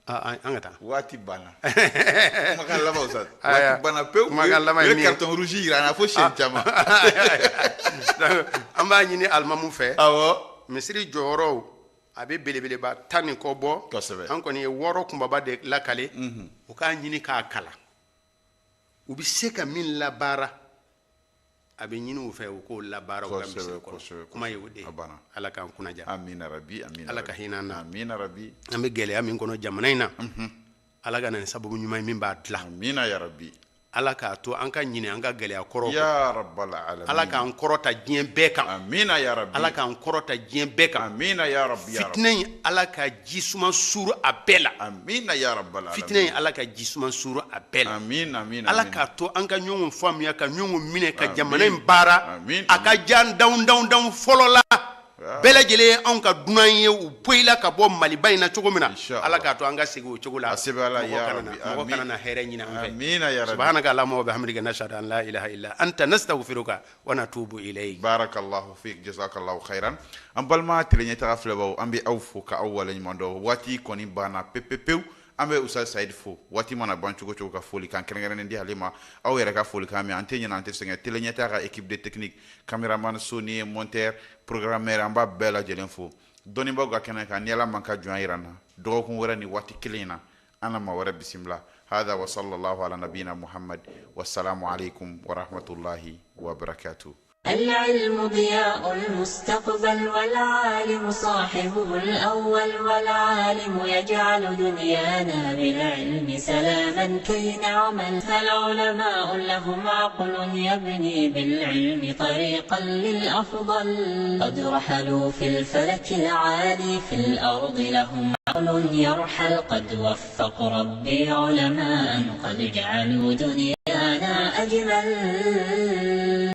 an ka taa waati banna kumakan laban Oustaz waati banna pewu u ye carton rouge jira an na fo siyɛn caman an b'a ɲini alimamu fɛ misiri jɔyɔrɔw a bɛ belebeleba 10 ni kɔ bɔ an kɔni ye 6 kunbaba de lakale u k'a ɲini k'a kalan u bɛ se ka min labaara a bɛ ɲini u fɛ u k'o labaara u ka misiri kɔnɔ kuma ye o de ye ala k'an kunnaja amina rabi ala ka hinɛ an na amina rabi an bɛ gɛlɛya min kɔnɔ jamana in na ala ka na ni sababu ɲuman ye min b'a dilan amina ya rabi ala k'a to an ka ɲinɛ an ka gɛlɛya kɔrɔ ya rabbal alamin ala k'an kɔrɔta diɲɛ bɛɛ kan amina ya rabbi ala k'an kɔrɔta diɲɛ bɛɛ kan amina ya rabbi fitinɛ in ala ka ji suma suru a bɛɛ la amina ya rabbal alamin fitinɛ in ala ka ji suma suru a bɛɛ la amina ala k'a to an ka ɲɔgɔn faamuya ka ɲɔgɔn minɛ ka jamana in baara a ka jan daw fɔlɔ la bɛɛ lajɛlen anw ka dunan ye u boyila ka bɔ maliba in na cogo min na ala k'a to an ka segin o cogo la mɔgɔ kana na hɛrɛ ɲini an fɛ subhanaka allahumma wa bihamdika nashhadu an la ilaha illa anta nastaghfiruka wa natubu ilayk barakallahu fik jazakallahu khairan an balima tileɲɛ taga filɛbaw an bɛ aw fo ka aw waleɲuman dɔn waati kɔni banna pepepewu ambe Oustaz Saïd fo wati mana ban cogo cogo ka foli kan kengeren ndi halima aw yere ka foli kan mi antenya na ante senga tele nyata ka équipe de technique cameraman Sony monteur programmeur amba bela jelen fo doni bago kenen kan yala man ka juan irana do ko wara ni wati kilina ana ma wara bismillah hada wa sallallahu ala nabina muhammad wassalamu alaikum wa rahmatullahi wa barakatuh. العلم ضياء المستقبل والعالم صاحبه الأول والعالم يجعل دنيانا بالعلم سلاما كي نعمل فالعلماء لهم عقل يبني بالعلم طريقا للأفضل قد رحلوا في الفلك العالي في الأرض لهم عقل يرحل قد وفق ربي علماء قد جعلوا دنيانا أجمل.